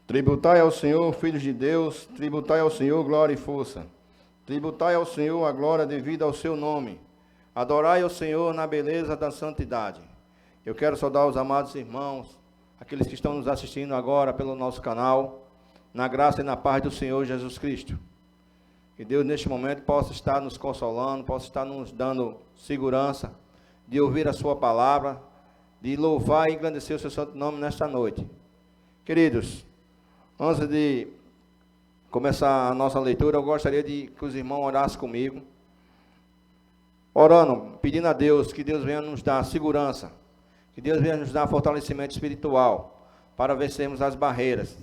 Tributai ao Senhor, filhos de Deus, tributai ao Senhor glória e força. Tributai ao Senhor a glória devida ao seu nome. Adorai ao Senhor na beleza da santidade. Eu quero saudar os amados irmãos, aqueles que estão nos assistindo agora pelo nosso canal, na graça e na paz do Senhor Jesus Cristo. Que Deus neste momento possa estar nos consolando, possa estar nos dando segurança de ouvir a sua palavra, de louvar e engrandecer o seu santo nome nesta noite. Queridos, antes de começar a nossa leitura, eu gostaria de que os irmãos orassem comigo, orando, pedindo a Deus que Deus venha nos dar segurança, que Deus venha nos dar fortalecimento espiritual, para vencermos as barreiras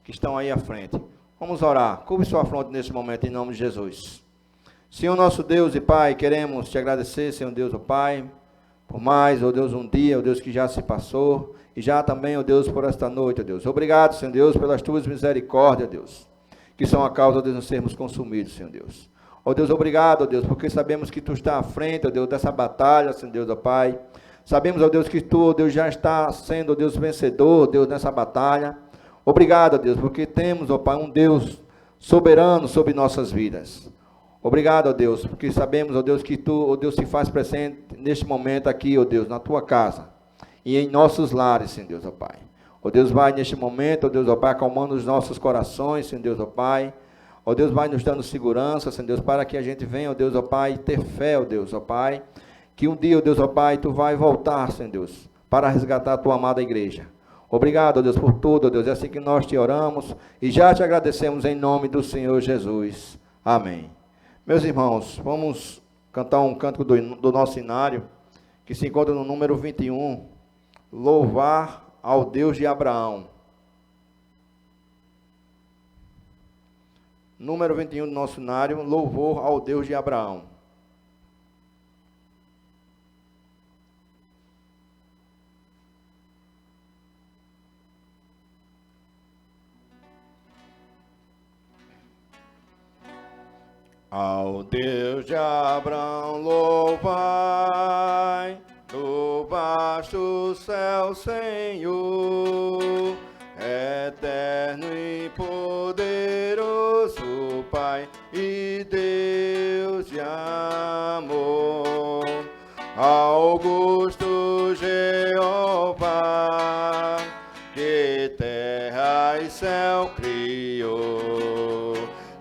que estão aí à frente. Vamos orar. Curve sua fronte nesse momento, em nome de Jesus. Senhor nosso Deus e Pai, queremos te agradecer, Senhor Deus, ó Pai, por mais, ó Deus, um dia, ó Deus, que já se passou, e já também, ó Deus, por esta noite, ó Deus. Obrigado, Senhor Deus, pelas tuas misericórdias, ó Deus, que são a causa de nós sermos consumidos, Senhor Deus. Ó Deus, obrigado, ó Deus, porque sabemos que tu está à frente, ó Deus, dessa batalha, Senhor Deus, ó Pai. Sabemos, ó Deus, que tu, ó Deus, já está sendo, ó Deus, vencedor, ó Deus, nessa batalha. Obrigado, ó Deus, porque temos, ó Pai, um Deus soberano sobre nossas vidas. Obrigado, ó Deus, porque sabemos, ó Deus, que tu, ó Deus, se faz presente neste momento aqui, ó Deus, na tua casa e em nossos lares, Senhor Deus, ó Pai. Ó Deus, vai neste momento, ó Deus, ó Pai, acalmando os nossos corações, Senhor Deus, ó Pai. Ó Deus, vai nos dando segurança, Senhor Deus, para que a gente venha, ó Deus, ó Pai, ter fé, ó Deus, ó Pai, que um dia, ó Deus, ó Pai, tu vai voltar, Senhor Deus, para resgatar a tua amada igreja. Obrigado, ó Deus, por tudo, ó Deus, é assim que nós te oramos e já te agradecemos em nome do Senhor Jesus. Amém. Meus irmãos, vamos cantar um cântico do nosso inário, que se encontra no número 21, Louvar ao Deus de Abraão. Número 21 do nosso inário, Louvor ao Deus de Abraão. Ao Deus de Abraão louvai, do vasto céu, Senhor, eterno e poderoso Pai e Deus de amor. Augusto Jeová, que terra e céu criou,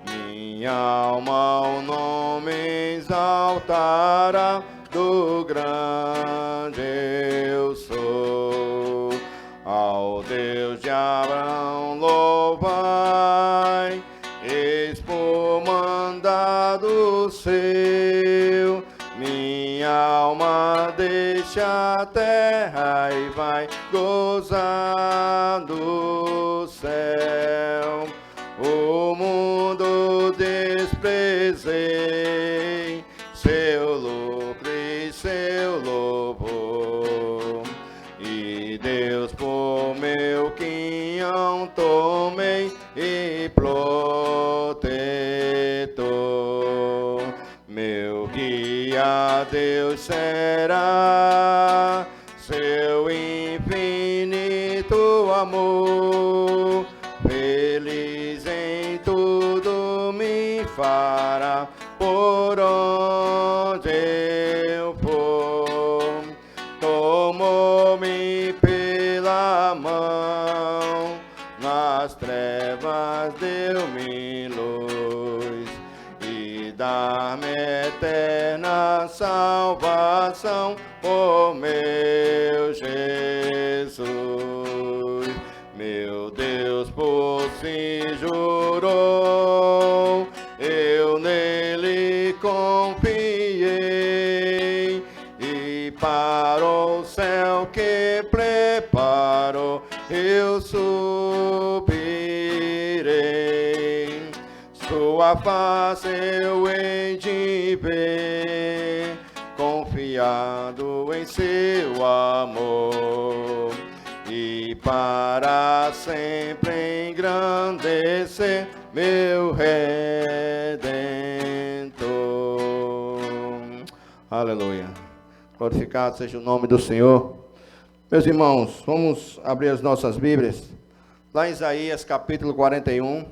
minha alma o nome exaltará, do grande eu sou. Ao Deus de Abraão louvai, eis por mandado seu, minha alma deixa a terra e vai gozar do céu. O mundo desprezei, seu lucro e seu louvor, e Deus por meu quinhão tomei e protetor. Meu guia Deus será, seu infinito amor, feliz em tudo me fará, por onde eu for. Tomou-me pela mão, nas trevas deu-me luz, e dar-me eterna salvação, oh meu Jesus. Meu Deus por si jurou, eu nele confiei, e para o céu que preparou eu subirei. Sua face eu hei de ver, confiado em seu amor, e para sempre engrandecer meu Redentor. Aleluia. Glorificado seja o nome do Senhor. Meus irmãos, vamos abrir as nossas Bíblias lá em Isaías capítulo 41.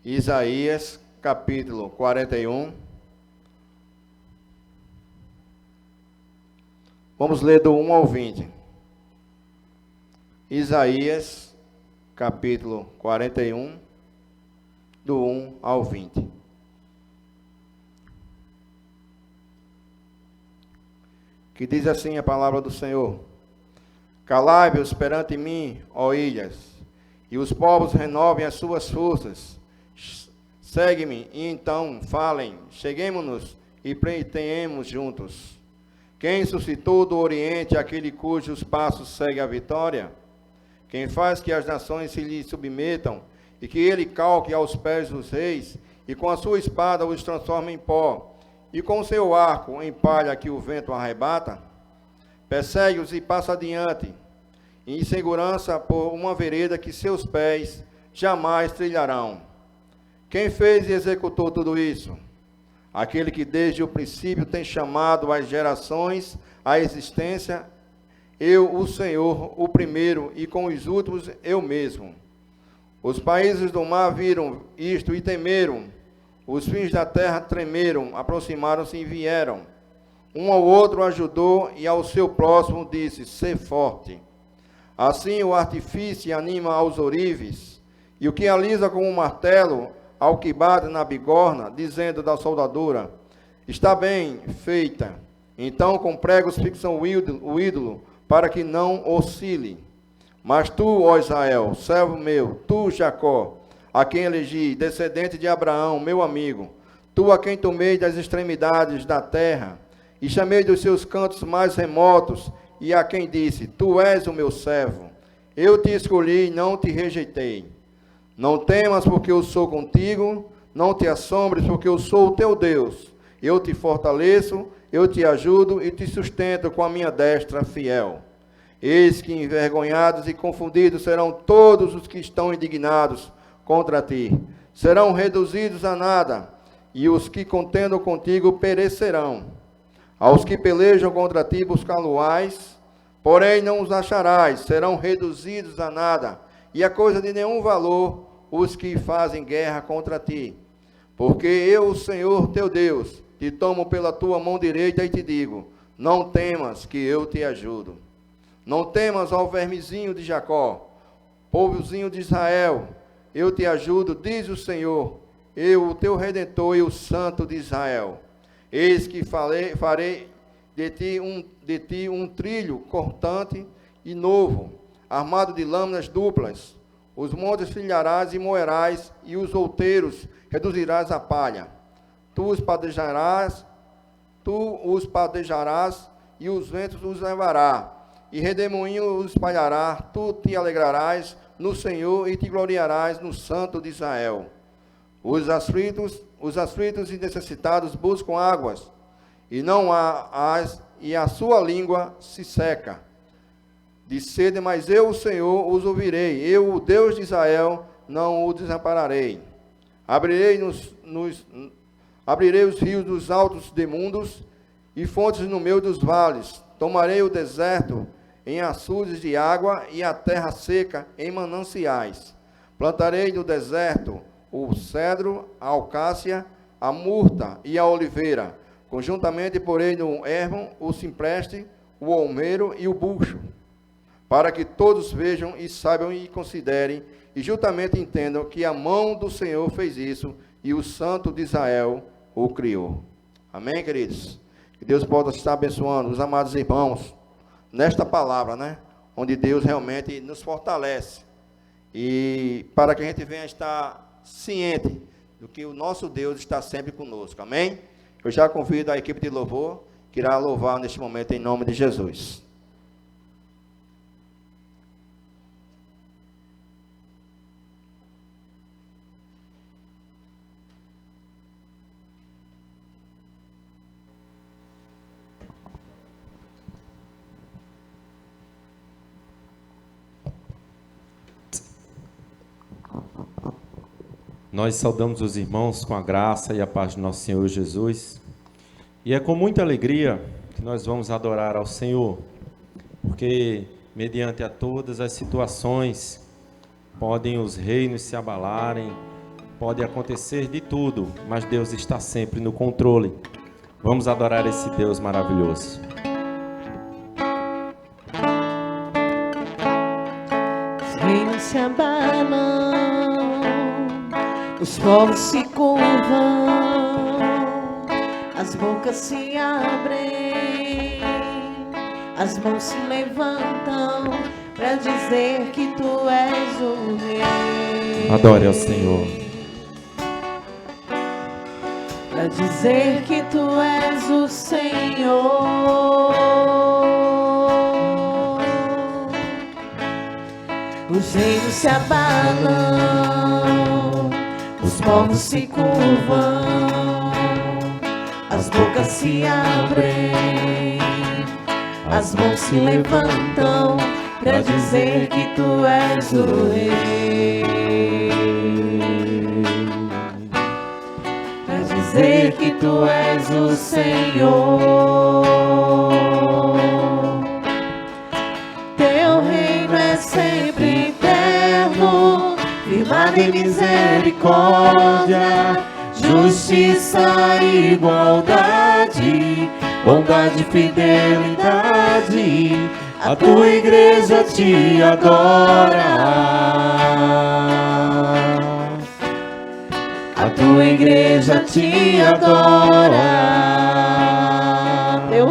Isaías capítulo 41. Vamos ler do 1 ao 20. Isaías capítulo 41, do 1 ao 20. Que diz assim a palavra do Senhor: Calai-vos perante mim, ó ilhas, e os povos renovem as suas forças. Segue-me, e então falem, cheguemo-nos e pleiteemos juntos. Quem suscitou do Oriente aquele cujos passos segue a vitória? Quem faz que as nações se lhe submetam, e que ele calque aos pés dos reis, e com a sua espada os transforma em pó, e com o seu arco em palha que o vento arrebata? Persegue-os e passa adiante, em segurança por uma vereda que seus pés jamais trilharão. Quem fez e executou tudo isso? Aquele que desde o princípio tem chamado as gerações à existência, eu, o Senhor, o primeiro, e com os últimos eu mesmo. Os países do mar viram isto e temeram, os fins da terra tremeram, aproximaram-se e vieram. Um ao outro ajudou, e ao seu próximo disse, sê forte. Assim o artifício anima aos ourives, e o que alisa com um martelo, ao que bate na bigorna, dizendo da soldadura, está bem feita. Então com pregos fixam o ídolo, para que não oscile. Mas tu, ó Israel, servo meu, tu, Jacó, a quem elegi, descendente de Abraão, meu amigo, tu a quem tomei das extremidades da terra, e chamei dos seus cantos mais remotos, e a quem disse, tu és o meu servo, eu te escolhi e não te rejeitei. Não temas, porque eu sou contigo, não te assombres, porque eu sou o teu Deus. Eu te fortaleço, eu te ajudo e te sustento com a minha destra fiel. Eis que envergonhados e confundidos serão todos os que estão indignados contra ti. Serão reduzidos a nada, e os que contendam contigo perecerão. Aos que pelejam contra ti buscá-lo-ás, porém não os acharás, serão reduzidos a nada, e a coisa de nenhum valor os que fazem guerra contra ti. Porque eu, o Senhor teu Deus, te tomo pela tua mão direita e te digo, não temas que eu te ajudo. Não temas, ó vermezinho de Jacó, povozinho de Israel, eu te ajudo, diz o Senhor, eu, o teu Redentor e o Santo de Israel. Eis que farei de ti um trilho cortante e novo, armado de lâminas duplas. Os montes trilharás e moerás, e os outeiros reduzirás a palha. Tu os padejarás, e os ventos os levará, e redemoinho os espalhará. Tu te alegrarás no Senhor e te gloriarás no Santo de Israel. Os aflitos e necessitados buscam águas, e não há e a sua língua se seca de sede, mas eu, o Senhor, os ouvirei. Eu, o Deus de Israel, não o desampararei. Abrirei os rios dos altos de mundos e fontes no meio dos vales. Tomarei o deserto em açudes de água e a terra seca em mananciais. Plantarei no deserto o cedro, a alcácia, a murta e a oliveira. Conjuntamente porei no ermo o cipreste, o olmeiro e o bucho, para que todos vejam e saibam e considerem, e juntamente entendam que a mão do Senhor fez isso, e o Santo de Israel o criou. Amém, queridos? Que Deus possa estar abençoando os amados irmãos, nesta palavra, né? Onde Deus realmente nos fortalece, e para que a gente venha estar ciente do que o nosso Deus está sempre conosco. Amém? Eu já convido a equipe de louvor, que irá louvar neste momento em nome de Jesus. Nós saudamos os irmãos com a graça e a paz do nosso Senhor Jesus. E é com muita alegria que nós vamos adorar ao Senhor, porque mediante a todas as situações, podem os reinos se abalarem, pode acontecer de tudo, mas Deus está sempre no controle. Vamos adorar esse Deus maravilhoso. Os reinos se abalam, os povos se curvam, as bocas se abrem, as mãos se levantam para dizer que tu és o rei. Adore ao Senhor. Para dizer que tu és o Senhor. Os reinos se abalam, os povos se curvam, as bocas se abrem, as mãos se levantam para dizer que tu és o rei. Para dizer que tu és o Senhor. Teu reino é sempre eterno, firmado em misericórdia, justiça e igualdade, bondade e fidelidade. A tua igreja te adora. A tua igreja te adora. Teu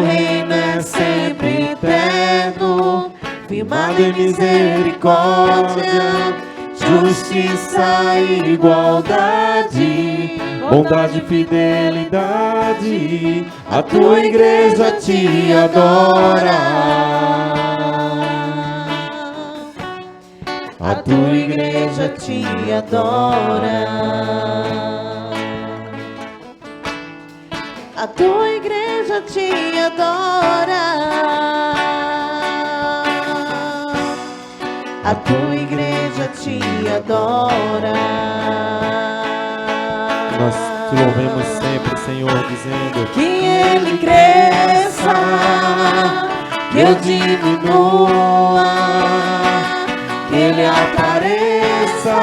reino é sempre eterno, firmado em misericórdia, justiça e igualdade, bondade e fidelidade. A tua igreja te adora. A tua igreja te adora. A tua igreja te adora. A tua igreja te adora. Nós te louvemos sempre, Senhor, dizendo que Ele cresça, que eu diminua, que Ele apareça,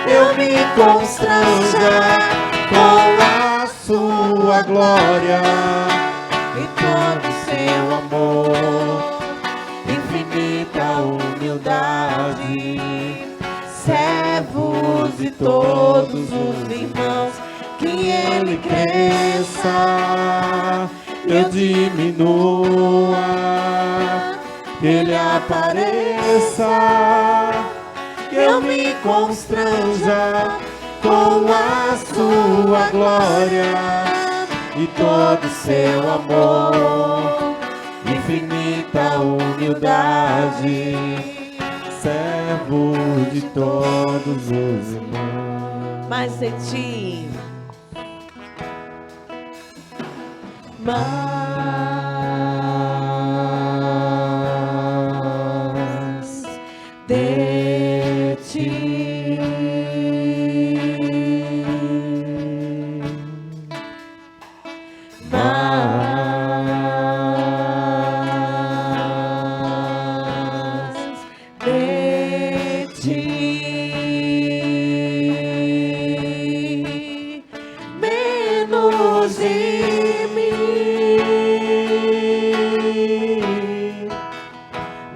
eu me constranja com a sua glória e todo seu amor, infinita humildade, servos de todos os irmãos, que Ele cresça, eu diminua, que Ele apareça, que eu me constranja com a sua glória e todo seu amor, infinita humildade, servo de todos os irmãos. Mais de ti, mais de ti, mais de ti, menos de mim,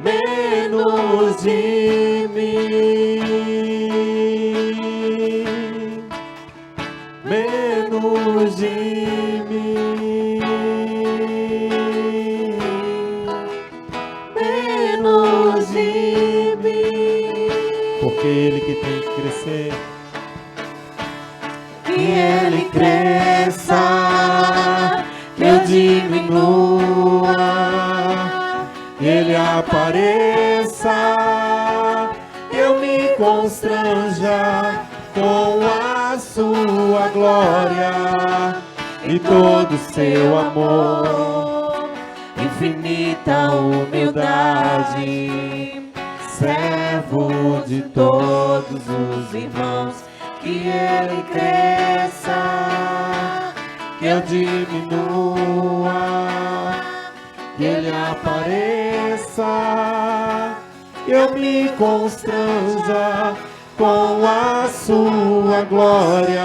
menos de mim, menos de mim, menos de mim. porque Ele que tem que crescer, Que Ele cresça, que eu diminua, que Ele apareça, eu me constranja com a sua glória e todo seu amor, infinita humildade, servo de todos os irmãos, que Ele cresça, que eu diminua, que Ele apareça, eu me constranja com a sua glória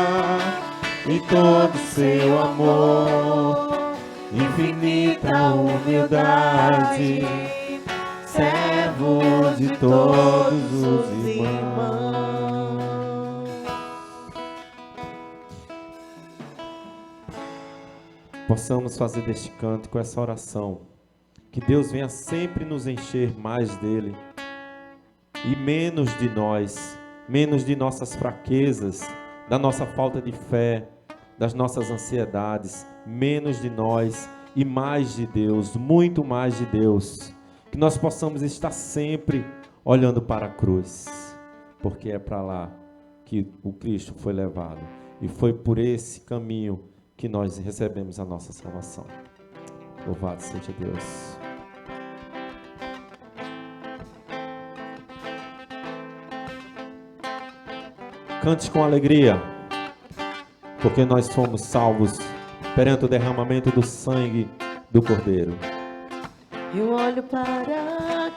e todo seu amor, infinita humildade, servo de todos os irmãos. Possamos fazer deste canto com essa oração, que Deus venha sempre nos encher mais dele e menos de nós, menos de nossas fraquezas, da nossa falta de fé, das nossas ansiedades, menos de nós e mais de Deus, muito mais de Deus. Que nós possamos estar sempre olhando para a cruz, porque é para lá que o Cristo foi levado e foi por esse caminho que nós recebemos a nossa salvação. Louvado seja Deus. Cante com alegria, porque nós fomos salvos perante o derramamento do sangue do Cordeiro. Eu olho para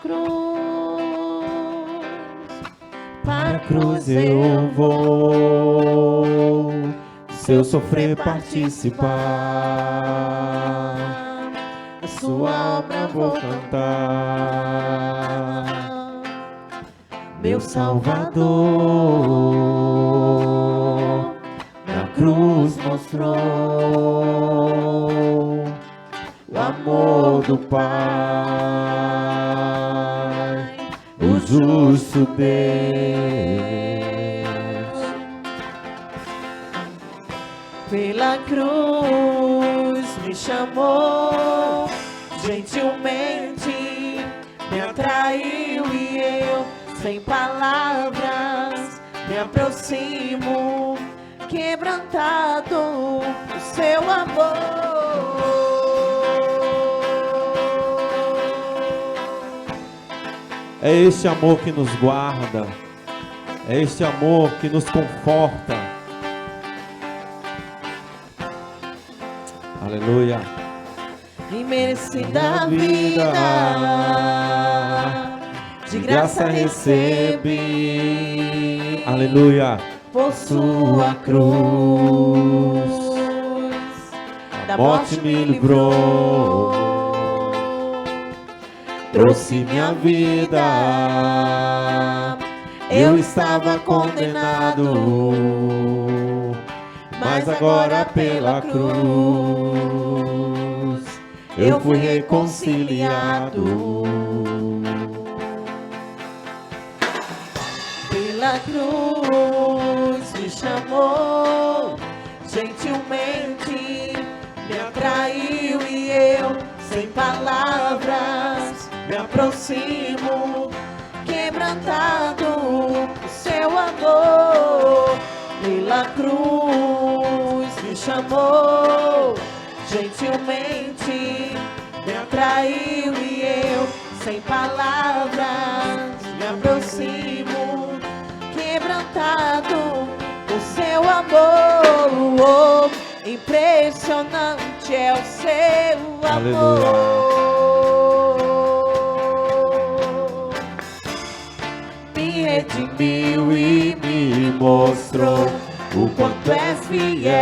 a cruz eu vou, se eu sofrer participar, a sua obra vou cantar. Meu Salvador na cruz mostrou o amor do Pai, o justo Deus. pela cruz me chamou, gentilmente me atraiu e eu, sem palavras, me aproximo, quebrantado o seu amor. É este amor que nos guarda, é este amor que nos conforta. Aleluia. Imerecida vida, de graça recebi. Aleluia. Por sua cruz, Da morte me livrou, trouxe minha vida. Eu estava condenado, mas agora pela cruz eu fui reconciliado. Pela cruz me chamou, gentilmente me atraiu e eu, sem palavras, me aproximo, quebrantado o seu amor. Pela cruz me chamou, gentilmente me atraiu e eu, sem palavras, me aproximo, quebrantado o seu amor. Impressionante é o seu amor. Me redimiu e me mostrou o quanto é fiel.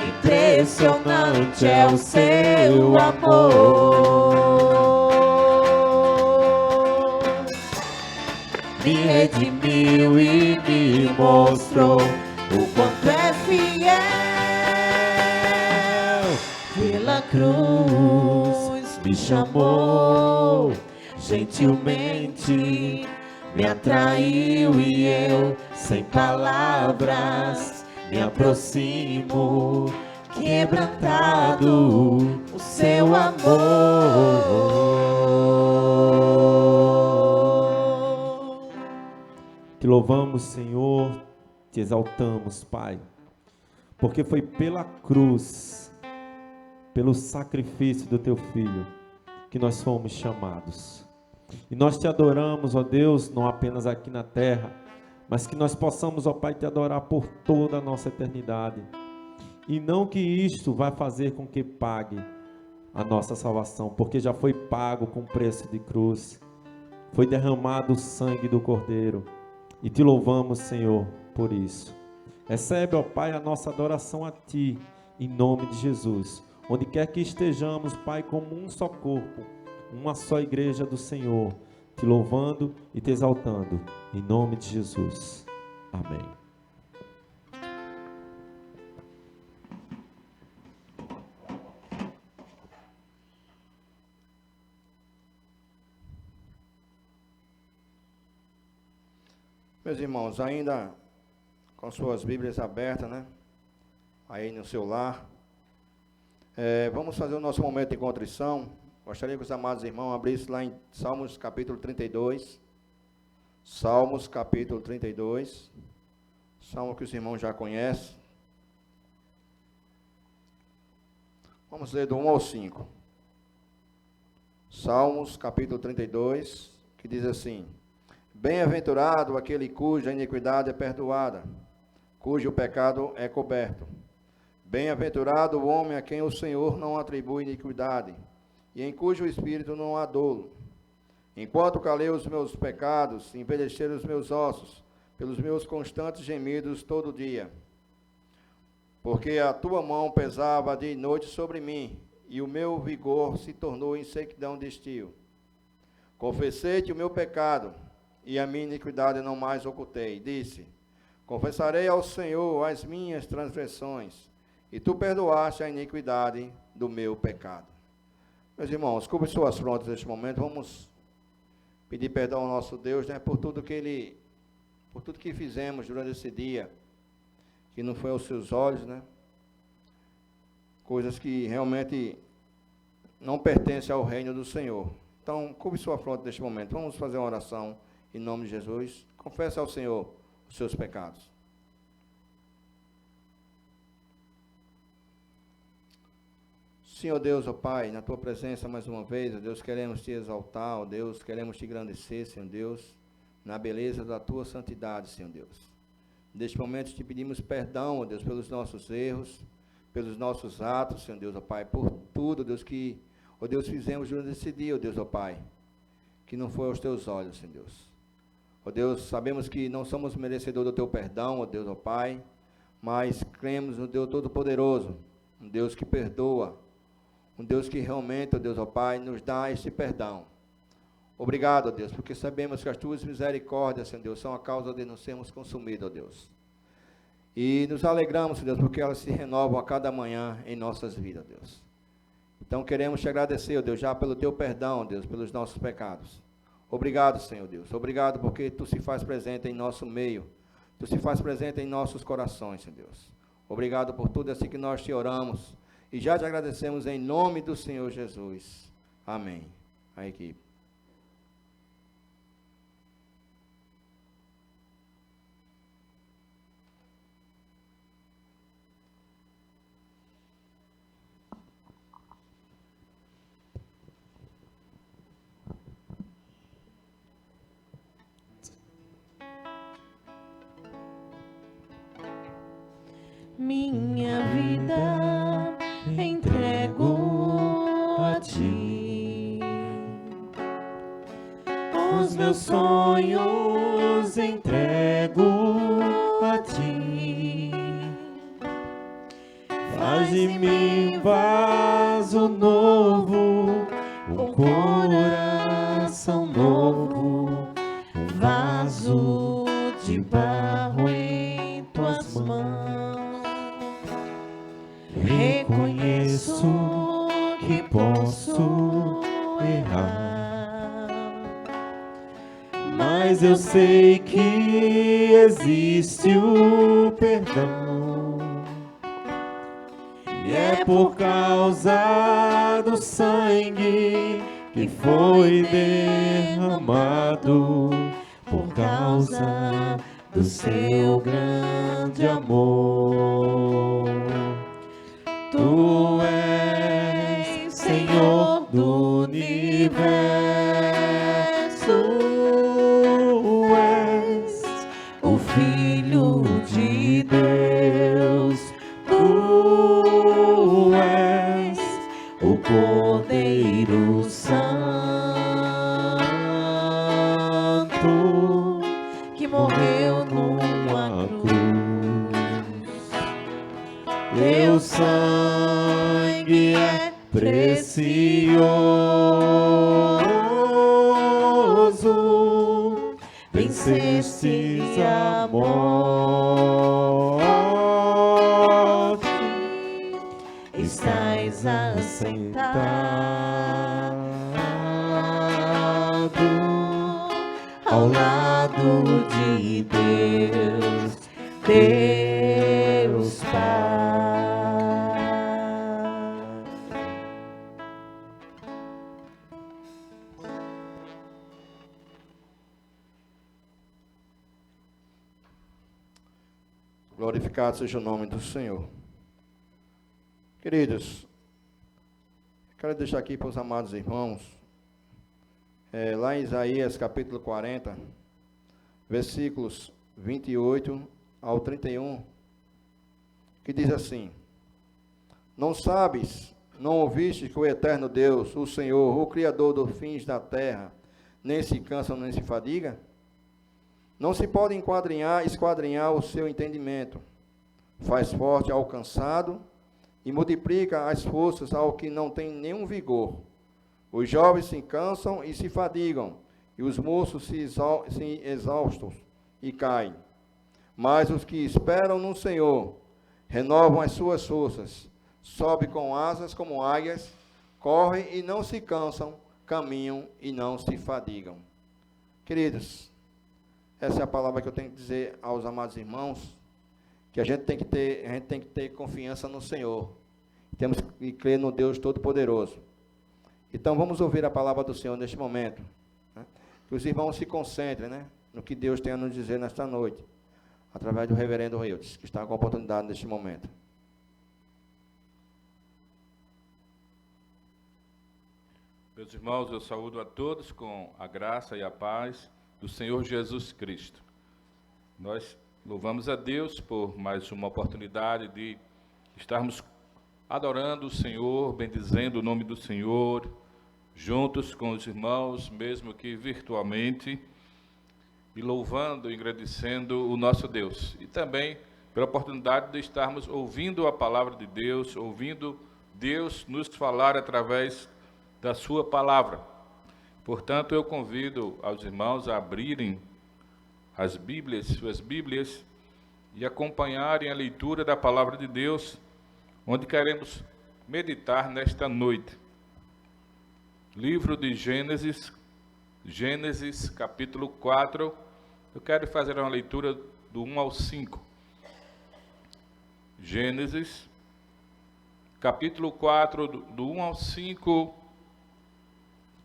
Impressionante é o seu amor. Me redimiu e me mostrou o quanto é fiel. Pela cruz me chamou, gentilmente me atraiu e eu, sem palavras, me aproximo, quebrantado o seu amor. Te louvamos, Senhor, te exaltamos, Pai, porque foi pela cruz, pelo sacrifício do teu Filho, que nós fomos chamados. E nós te adoramos, ó Deus, não apenas aqui na terra, mas que nós possamos, ó Pai, te adorar por toda a nossa eternidade. E não que isto vai fazer com que pague a nossa salvação, porque já foi pago com preço de cruz. Foi derramado o sangue do Cordeiro. E te louvamos, Senhor, por isso. Recebe, ó Pai, a nossa adoração a Ti, em nome de Jesus. Onde quer que estejamos, Pai, como um só corpo, uma só igreja do Senhor, te louvando e te exaltando, em nome de Jesus. Amém. Meus irmãos, ainda com suas Bíblias abertas, né? Aí no seu lar. Vamos fazer o nosso momento de contrição. Gostaria que os amados irmãos abrissem lá em Salmos capítulo 32. Salmos capítulo 32. Salmo que os irmãos já conhecem. Vamos ler do 1 ao 5. Salmos capítulo 32, que diz assim: Bem-aventurado aquele cuja iniquidade é perdoada, cujo pecado é coberto. Bem-aventurado o homem a quem o Senhor não atribui iniquidade, e em cujo espírito não há dolo. Enquanto calei os meus pecados, envelheceram os meus ossos, pelos meus constantes gemidos todo dia. Porque a tua mão pesava dia e noite sobre mim, e o meu vigor se tornou em sequidão de estio. Confessei-te o meu pecado, e a minha iniquidade não mais ocultei. Disse: confessarei ao Senhor as minhas transgressões, e tu perdoaste a iniquidade do meu pecado. Meus irmãos, cubra suas frontes neste momento. Vamos pedir perdão ao nosso Deus, né, por tudo que fizemos durante esse dia, que não foi aos seus olhos, né? Coisas que realmente não pertencem ao reino do Senhor. Então, cubra sua fronte neste momento. Vamos fazer uma oração em nome de Jesus. Confesse ao Senhor os seus pecados. Senhor Deus, ó Pai, na Tua presença mais uma vez, ó Deus, queremos Te exaltar, ó Deus, queremos Te engrandecer, Senhor Deus, na beleza da Tua santidade, Senhor Deus. Neste momento Te pedimos perdão, ó Deus, pelos nossos erros, pelos nossos atos, Senhor Deus, ó Pai, por tudo, ó Deus, que, ó Deus, fizemos durante esse dia, ó Deus, ó Pai, que não foi aos Teus olhos, Senhor Deus. Ó Deus, sabemos que não somos merecedores do Teu perdão, ó Deus, ó Pai, mas cremos no Deus Todo-Poderoso, um Deus que perdoa, um Deus que realmente, ó Deus, ó Pai, nos dá este perdão. Obrigado, ó Deus, porque sabemos que as Tuas misericórdias, Senhor Deus, são a causa de não sermos consumidos, ó Deus. E nos alegramos, Senhor Deus, porque elas se renovam a cada manhã em nossas vidas, ó Deus. Então queremos Te agradecer, ó Deus, já pelo Teu perdão, ó Deus, pelos nossos pecados. Obrigado, Senhor Deus. Obrigado porque Tu se faz presente em nosso meio. Tu se faz presente em nossos corações, Senhor Deus. Obrigado por tudo assim que nós Te oramos. E já Te agradecemos em nome do Senhor Jesus. Amém. A equipe. Minha vida entrego a Ti, os meus sonhos entrego a Ti. Faz de mim vaso novo, um coração novo, vaso de barro em Tuas mãos. Reconheço que posso errar, mas eu sei que existe o perdão, e é por causa do sangue que foi derramado, por causa do Seu grande amor. Tu és Senhor do universo, és o Filho de Deus, tu vencestes a morte, estás assentado ao lado de Deus, Deus Pai. Glorificado seja o nome do Senhor. Queridos, quero deixar aqui para os amados irmãos, lá em Isaías capítulo 40, versículos 28 ao 31, que diz assim: Não sabes, não ouviste que o eterno Deus, o Senhor, o Criador dos fins da terra, nem se cansa, nem se fadiga? Não se pode esquadrinhar o seu entendimento. Faz forte ao cansado e multiplica as forças ao que não tem nenhum vigor. Os jovens se cansam e se fadigam, e os moços se exaustam e caem. Mas os que esperam no Senhor renovam as suas forças, sobem com asas como águias, correm e não se cansam, caminham e não se fadigam. Queridos, essa é a palavra que eu tenho que dizer aos amados irmãos, que a gente tem que ter confiança no Senhor. Temos que crer no Deus Todo-Poderoso. Então vamos ouvir a palavra do Senhor neste momento, né? Que os irmãos se concentrem, né, no que Deus tem a nos dizer nesta noite, através do reverendo Eudes, que está com a oportunidade neste momento. Meus irmãos, eu saúdo a todos com a graça e a paz do Senhor Jesus Cristo. Nós louvamos a Deus por mais uma oportunidade de estarmos adorando o Senhor, bendizendo o nome do Senhor, juntos com os irmãos, mesmo que virtualmente, e louvando e agradecendo o nosso Deus. E também pela oportunidade de estarmos ouvindo a palavra de Deus, ouvindo Deus nos falar através da sua palavra. Portanto, eu convido aos irmãos a abrirem as Bíblias, suas Bíblias, e acompanharem a leitura da palavra de Deus, onde queremos meditar nesta noite. Livro de Gênesis, capítulo 4, eu quero fazer uma leitura do 1 ao 5. Gênesis, capítulo 4, do 1 ao 5,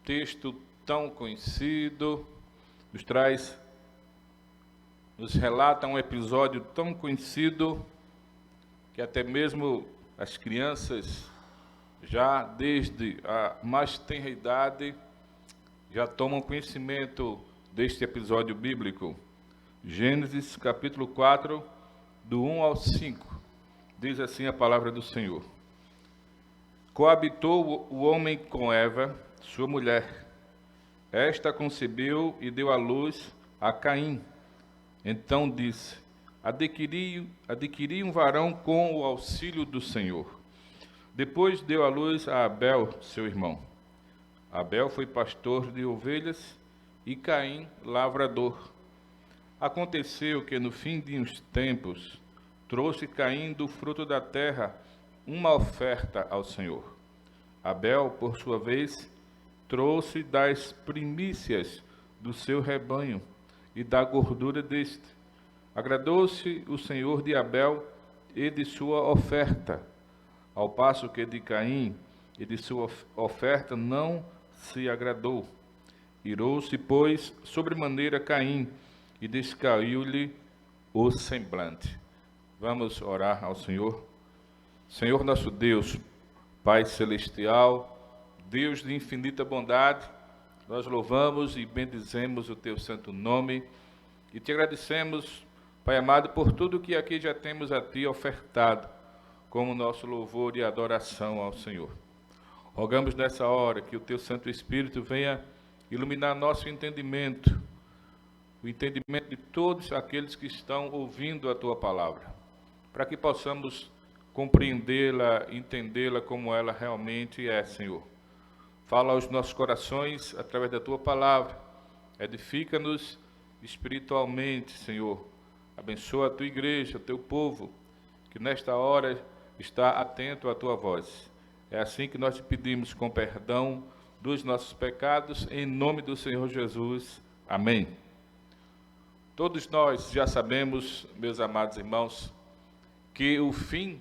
texto tão conhecido, nos relata um episódio tão conhecido que até mesmo as crianças, já desde a mais tenra idade, já tomam conhecimento deste episódio bíblico. Gênesis capítulo 4, do 1 ao 5, diz assim a palavra do Senhor: Coabitou o homem com Eva, sua mulher. Esta concebeu e deu à luz a Caim. Então disse: adquiri um varão com o auxílio do Senhor. Depois deu à luz a Abel, seu irmão. Abel foi pastor de ovelhas e Caim lavrador. Aconteceu que no fim de uns tempos trouxe Caim do fruto da terra uma oferta ao Senhor. Abel, por sua vez, trouxe das primícias do seu rebanho e da gordura deste. Agradou-se o Senhor de Abel e de sua oferta, ao passo que de Caim e de sua oferta não se agradou. Irou-se, pois, sobremaneira Caim, e descaiu-lhe o semblante. Vamos orar ao Senhor. Senhor nosso Deus, Pai celestial, Deus de infinita bondade, nós louvamos e bendizemos o teu santo nome e te agradecemos, Pai amado, por tudo que aqui já temos a ti ofertado, como nosso louvor e adoração ao Senhor. Rogamos nessa hora que o teu Santo Espírito venha iluminar nosso entendimento, o entendimento de todos aqueles que estão ouvindo a tua palavra, para que possamos compreendê-la, entendê-la como ela realmente é, Senhor. Fala aos nossos corações através da tua palavra, edifica-nos espiritualmente, Senhor. Abençoa a tua igreja, o teu povo, que nesta hora está atento à tua voz. É assim que nós te pedimos, com perdão dos nossos pecados, em nome do Senhor Jesus. Amém. Todos nós já sabemos, meus amados irmãos, que o fim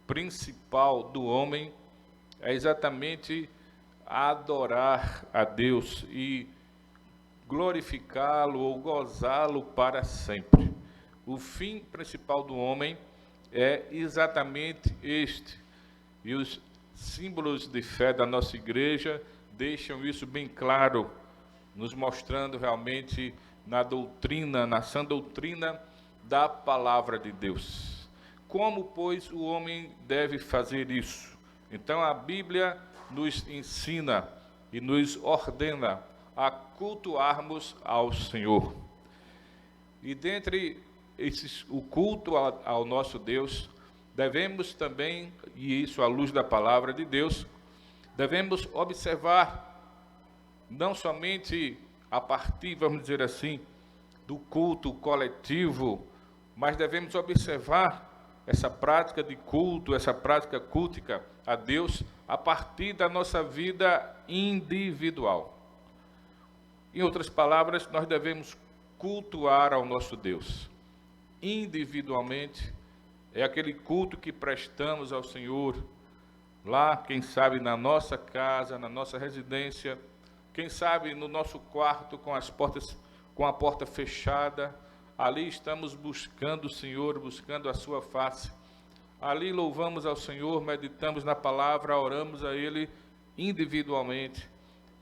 principal do homem é exatamente adorar a Deus e glorificá-lo ou gozá-lo para sempre. O fim principal do homem é exatamente este. E os símbolos de fé da nossa igreja deixam isso bem claro, nos mostrando realmente na doutrina, na sã doutrina da palavra de Deus. Como, pois, o homem deve fazer isso? Então, a Bíblia nos ensina e nos ordena a cultuarmos ao Senhor. E dentre o culto ao nosso Deus, devemos também, e isso à luz da palavra de Deus, devemos observar não somente a partir, vamos dizer assim, do culto coletivo, mas devemos observar essa prática de culto, essa prática cultica a Deus a partir da nossa vida individual. Em outras palavras, nós devemos cultuar ao nosso Deus. Individualmente, é aquele culto que prestamos ao Senhor, lá, quem sabe, na nossa casa, na nossa residência, quem sabe no nosso quarto com a porta fechada. Ali estamos buscando o Senhor, buscando a sua face. Ali louvamos ao Senhor, meditamos na palavra, oramos a Ele individualmente.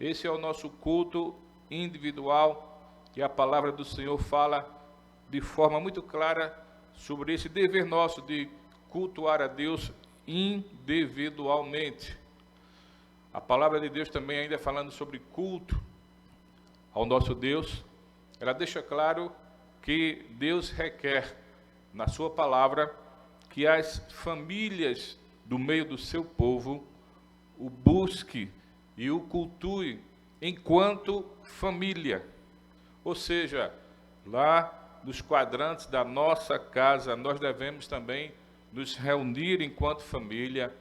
Esse é o nosso culto individual, e a palavra do Senhor fala de forma muito clara sobre esse dever nosso de cultuar a Deus individualmente. A palavra de Deus também, ainda falando sobre culto ao nosso Deus, ela deixa claro que Deus requer, na sua palavra, que as famílias do meio do seu povo o busque e o cultue enquanto família. Ou seja, lá nos quadrantes da nossa casa, nós devemos também nos reunir enquanto família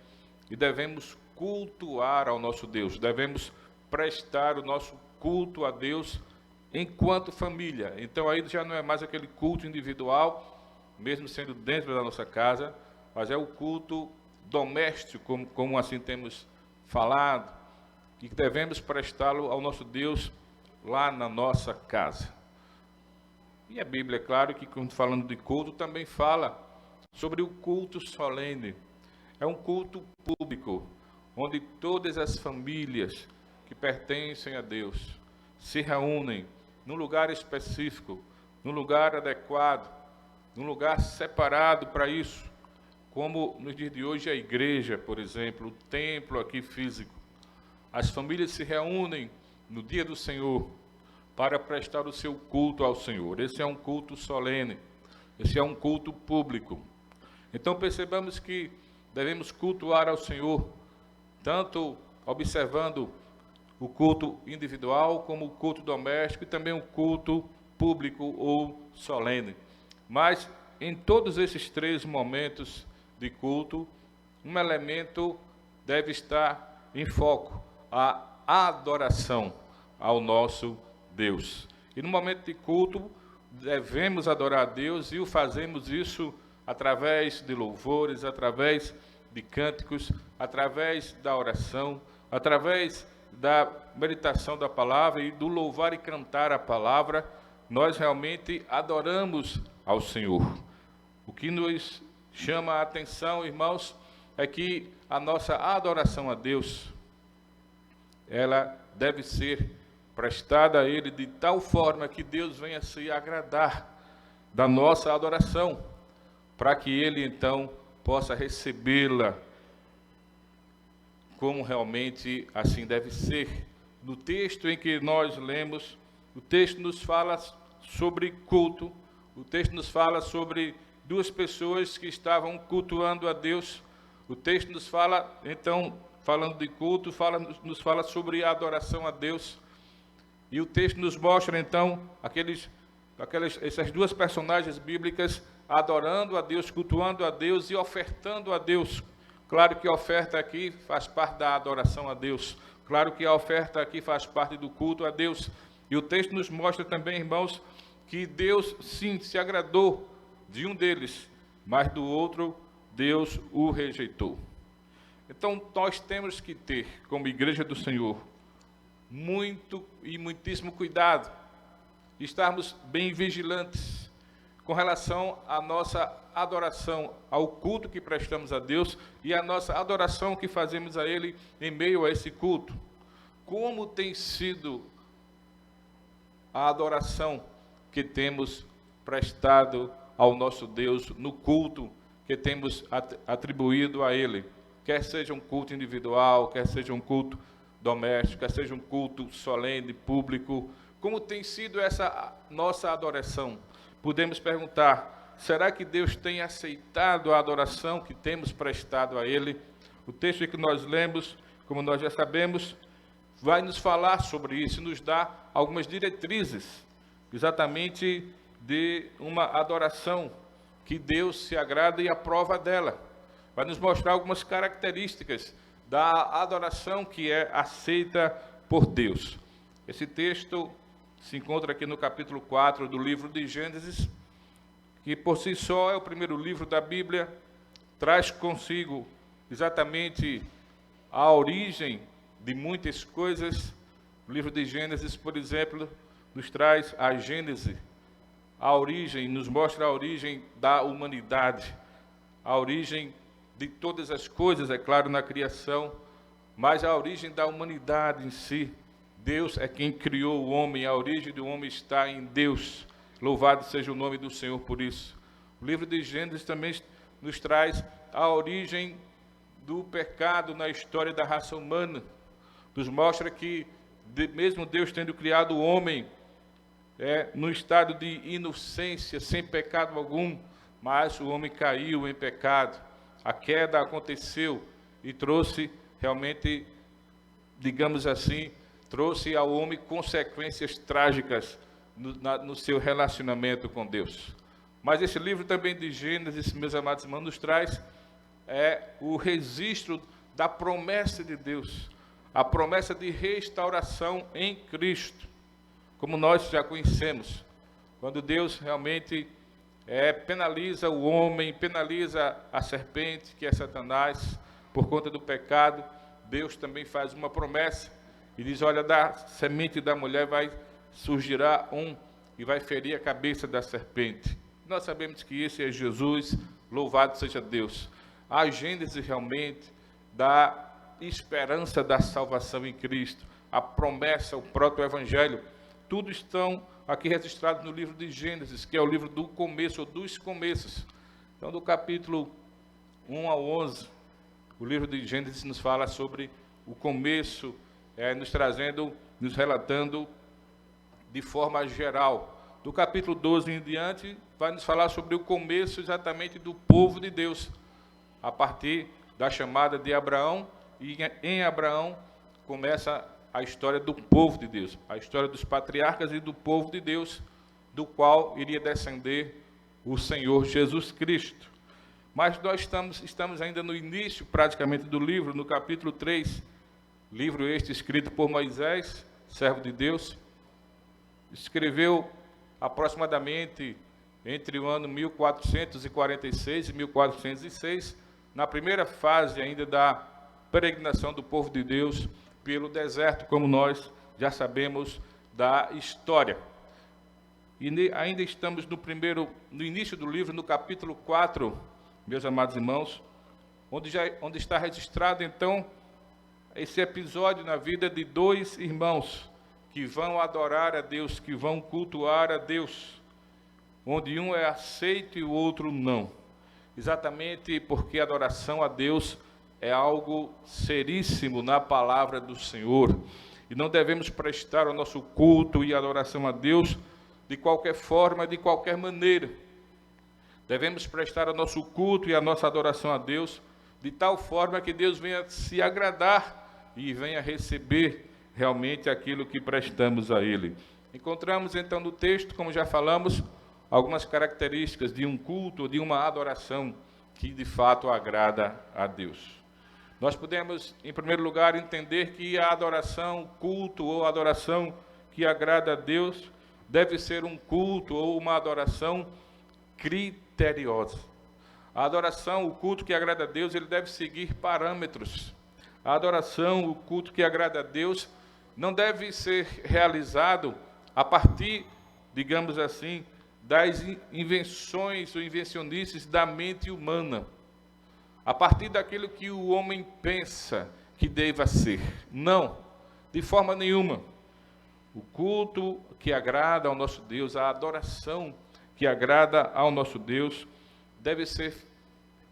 e devemos cultuar ao nosso Deus, devemos prestar o nosso culto a Deus enquanto família. Então aí já não é mais aquele culto individual, mesmo sendo dentro da nossa casa, mas é o culto doméstico, como assim temos falado, e devemos prestá-lo ao nosso Deus lá na nossa casa. E a Bíblia, é claro, que quando falando de culto, também fala sobre o culto solene. É um culto público, onde todas as famílias que pertencem a Deus se reúnem num lugar específico, num lugar adequado, num lugar separado para isso, como nos dias de hoje a igreja, por exemplo, o templo aqui físico. As famílias se reúnem no dia do Senhor para prestar o seu culto ao Senhor. Esse é um culto solene, esse é um culto público. Então percebamos que devemos cultuar ao Senhor, tanto observando o culto individual, como o culto doméstico e também o culto público ou solene. Mas em todos esses três momentos de culto, um elemento deve estar em foco: a adoração ao nosso Deus. E no momento de culto, devemos adorar a Deus, e o fazemos isso através de louvores, através de cânticos, através da oração, através da meditação da palavra e do louvar e cantar a palavra. Nós realmente adoramos ao Senhor. O que nos chama a atenção, irmãos, é que a nossa adoração a Deus, ela deve ser prestada a Ele de tal forma que Deus venha se agradar da nossa adoração, para que Ele então possa recebê-la como realmente assim deve ser. No texto em que nós lemos, o texto nos fala sobre culto, o texto nos fala sobre duas pessoas que estavam cultuando a Deus. O texto nos fala, então, falando de culto, nos fala sobre a adoração a Deus. E o texto nos mostra, então, aqueles essas duas personagens bíblicas adorando a Deus, cultuando a Deus e ofertando a Deus. Claro que a oferta aqui faz parte da adoração a Deus. Claro que a oferta aqui faz parte do culto a Deus. E o texto nos mostra também, irmãos, que Deus, sim, se agradou de um deles, mas do outro, Deus o rejeitou. Então, nós temos que ter, como igreja do Senhor, muito e muitíssimo cuidado, estarmos bem vigilantes com relação à nossa adoração, ao culto que prestamos a Deus e à nossa adoração que fazemos a Ele em meio a esse culto. Como tem sido a adoração que temos prestado ao nosso Deus no culto que temos atribuído a Ele, quer seja um culto individual, quer seja um culto doméstico, quer seja um culto solene, público, como tem sido essa nossa adoração? Podemos perguntar, será que Deus tem aceitado a adoração que temos prestado a Ele? O texto que nós lemos, como nós já sabemos, vai nos falar sobre isso, nos dá algumas diretrizes, exatamente de uma adoração que Deus se agrada e aprova dela. Vai nos mostrar algumas características da adoração que é aceita por Deus. Esse texto se encontra aqui no capítulo 4 do livro de Gênesis, que por si só é o primeiro livro da Bíblia, traz consigo exatamente a origem de muitas coisas. O livro de Gênesis, por exemplo, nos traz a Gênese, a origem, nos mostra a origem da humanidade, a origem de todas as coisas, é claro, na criação, mas a origem da humanidade em si. Deus é quem criou o homem, a origem do homem está em Deus. Louvado seja o nome do Senhor por isso. O livro de Gênesis também nos traz a origem do pecado na história da raça humana. Nos mostra que, mesmo Deus tendo criado o homem no estado de inocência, sem pecado algum, mas o homem caiu em pecado. A queda aconteceu e trouxe realmente, digamos assim, trouxe ao homem consequências trágicas no seu relacionamento com Deus. Mas esse livro também de Gênesis, meus amados irmãos, nos traz o registro da promessa de Deus, a promessa de restauração em Cristo, como nós já conhecemos, quando Deus realmente penaliza o homem, penaliza a serpente, que é Satanás, por conta do pecado. Deus também faz uma promessa e diz, olha, da semente da mulher surgirá um e vai ferir a cabeça da serpente. Nós sabemos que esse é Jesus, louvado seja Deus. A Gênese realmente da esperança da salvação em Cristo, a promessa, o proto-evangelho, tudo estão aqui registrados no livro de Gênesis, que é o livro do começo, ou dos começos. Então, do capítulo 1 ao 11, o livro de Gênesis nos fala sobre o começo, nos relatando de forma geral. Do capítulo 12 em diante, vai nos falar sobre o começo exatamente do povo de Deus, a partir da chamada de Abraão, e em Abraão começa a história do povo de Deus, a história dos patriarcas e do povo de Deus, do qual iria descender o Senhor Jesus Cristo. Mas nós estamos ainda no início, praticamente, do livro, no capítulo 3, livro este escrito por Moisés, servo de Deus, escreveu aproximadamente entre o ano 1446 e 1406, na primeira fase ainda da peregrinação do povo de Deus pelo deserto, como nós já sabemos da história. E ainda estamos no início do livro, no capítulo 4, meus amados irmãos, onde está registrado, então, esse episódio na vida de dois irmãos que vão adorar a Deus, que vão cultuar a Deus, onde um é aceito e o outro não. Exatamente porque a adoração a Deus é algo seríssimo na palavra do Senhor. E não devemos prestar o nosso culto e adoração a Deus de qualquer forma, de qualquer maneira. Devemos prestar o nosso culto e a nossa adoração a Deus de tal forma que Deus venha se agradar e venha receber realmente aquilo que prestamos a Ele. Encontramos então no texto, como já falamos, algumas características de um culto, de uma adoração que de fato agrada a Deus. Nós podemos, em primeiro lugar, entender que a adoração, culto ou adoração que agrada a Deus deve ser um culto ou uma adoração criteriosa. A adoração, o culto que agrada a Deus, ele deve seguir parâmetros. A adoração, o culto que agrada a Deus, não deve ser realizado a partir, digamos assim, das invenções ou invencionices da mente humana, a partir daquilo que o homem pensa que deva ser. Não, de forma nenhuma. O culto que agrada ao nosso Deus, a adoração que agrada ao nosso Deus, deve ser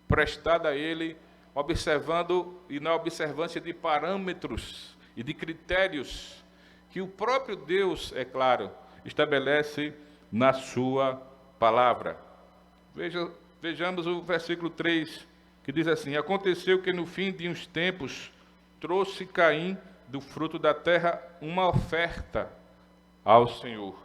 prestada a Ele, observando e na observância de parâmetros e de critérios que o próprio Deus, é claro, estabelece na sua palavra. Vejamos o versículo 3, que diz assim: aconteceu que no fim de uns tempos trouxe Caim do fruto da terra uma oferta ao Senhor.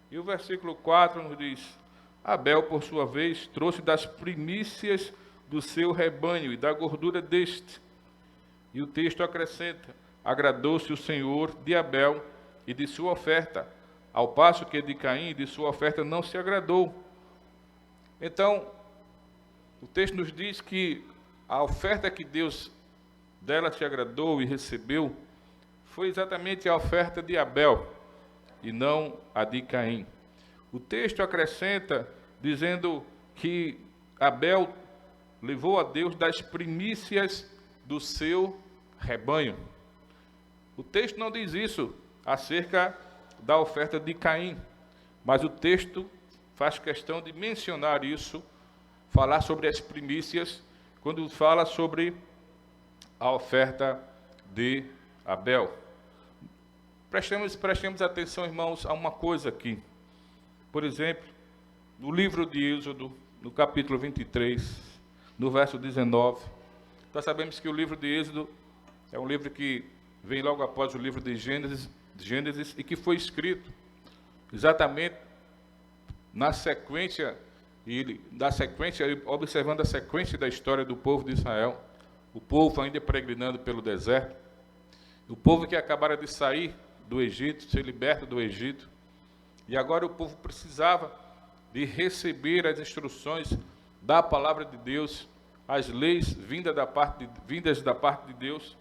E o versículo 4 nos diz: Abel, por sua vez, trouxe das primícias do seu rebanho e da gordura deste. E o texto acrescenta: agradou-se o Senhor de Abel e de sua oferta, ao passo que de Caim e de sua oferta não se agradou. Então, o texto nos diz que a oferta que Deus dela se agradou e recebeu foi exatamente a oferta de Abel e não a de Caim. O texto acrescenta dizendo que Abel levou a Deus das primícias do seu rebanho. O texto não diz isso acerca da oferta de Caim, mas o texto faz questão de mencionar isso, falar sobre as primícias, quando fala sobre a oferta de Abel. Prestemos atenção, irmãos, a uma coisa aqui. Por exemplo, no livro de Êxodo, no capítulo 23, no verso 19, nós sabemos que o livro de Êxodo é um livro que vem logo após o livro de Gênesis e que foi escrito exatamente na sequência, observando a sequência da história do povo de Israel, o povo ainda peregrinando pelo deserto, o povo que acabara de sair do Egito, ser liberto do Egito, e agora o povo precisava de receber as instruções da palavra de Deus, as leis vindas da parte de Deus.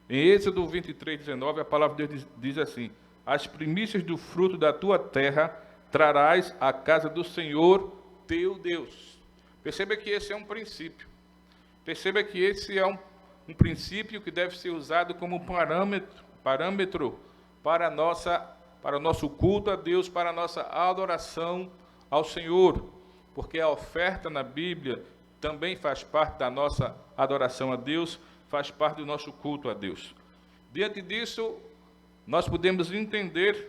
Em Êxodo 23, 19, a palavra de Deus diz assim: as primícias do fruto da tua terra trarás à casa do Senhor teu Deus. Perceba que esse é um princípio. Perceba que esse é um princípio que deve ser usado como parâmetro para o nosso culto a Deus, para a nossa adoração ao Senhor, porque a oferta na Bíblia também faz parte da nossa adoração a Deus, faz parte do nosso culto a Deus. Diante disso, nós podemos entender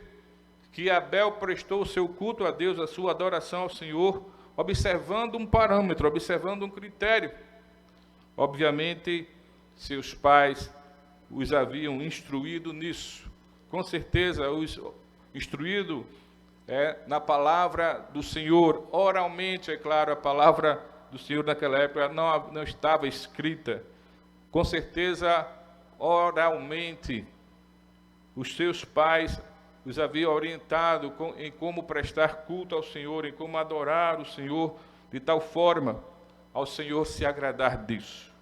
que Abel prestou o seu culto a Deus, a sua adoração ao Senhor, observando um parâmetro, observando um critério. Obviamente, seus pais os haviam instruído nisso. Com certeza, os instruído na palavra do Senhor, oralmente, é claro, a palavra do Senhor naquela época não estava escrita. Com certeza, oralmente, os seus pais os haviam orientado em como prestar culto ao Senhor, em como adorar o Senhor, de tal forma ao Senhor se agradar disso.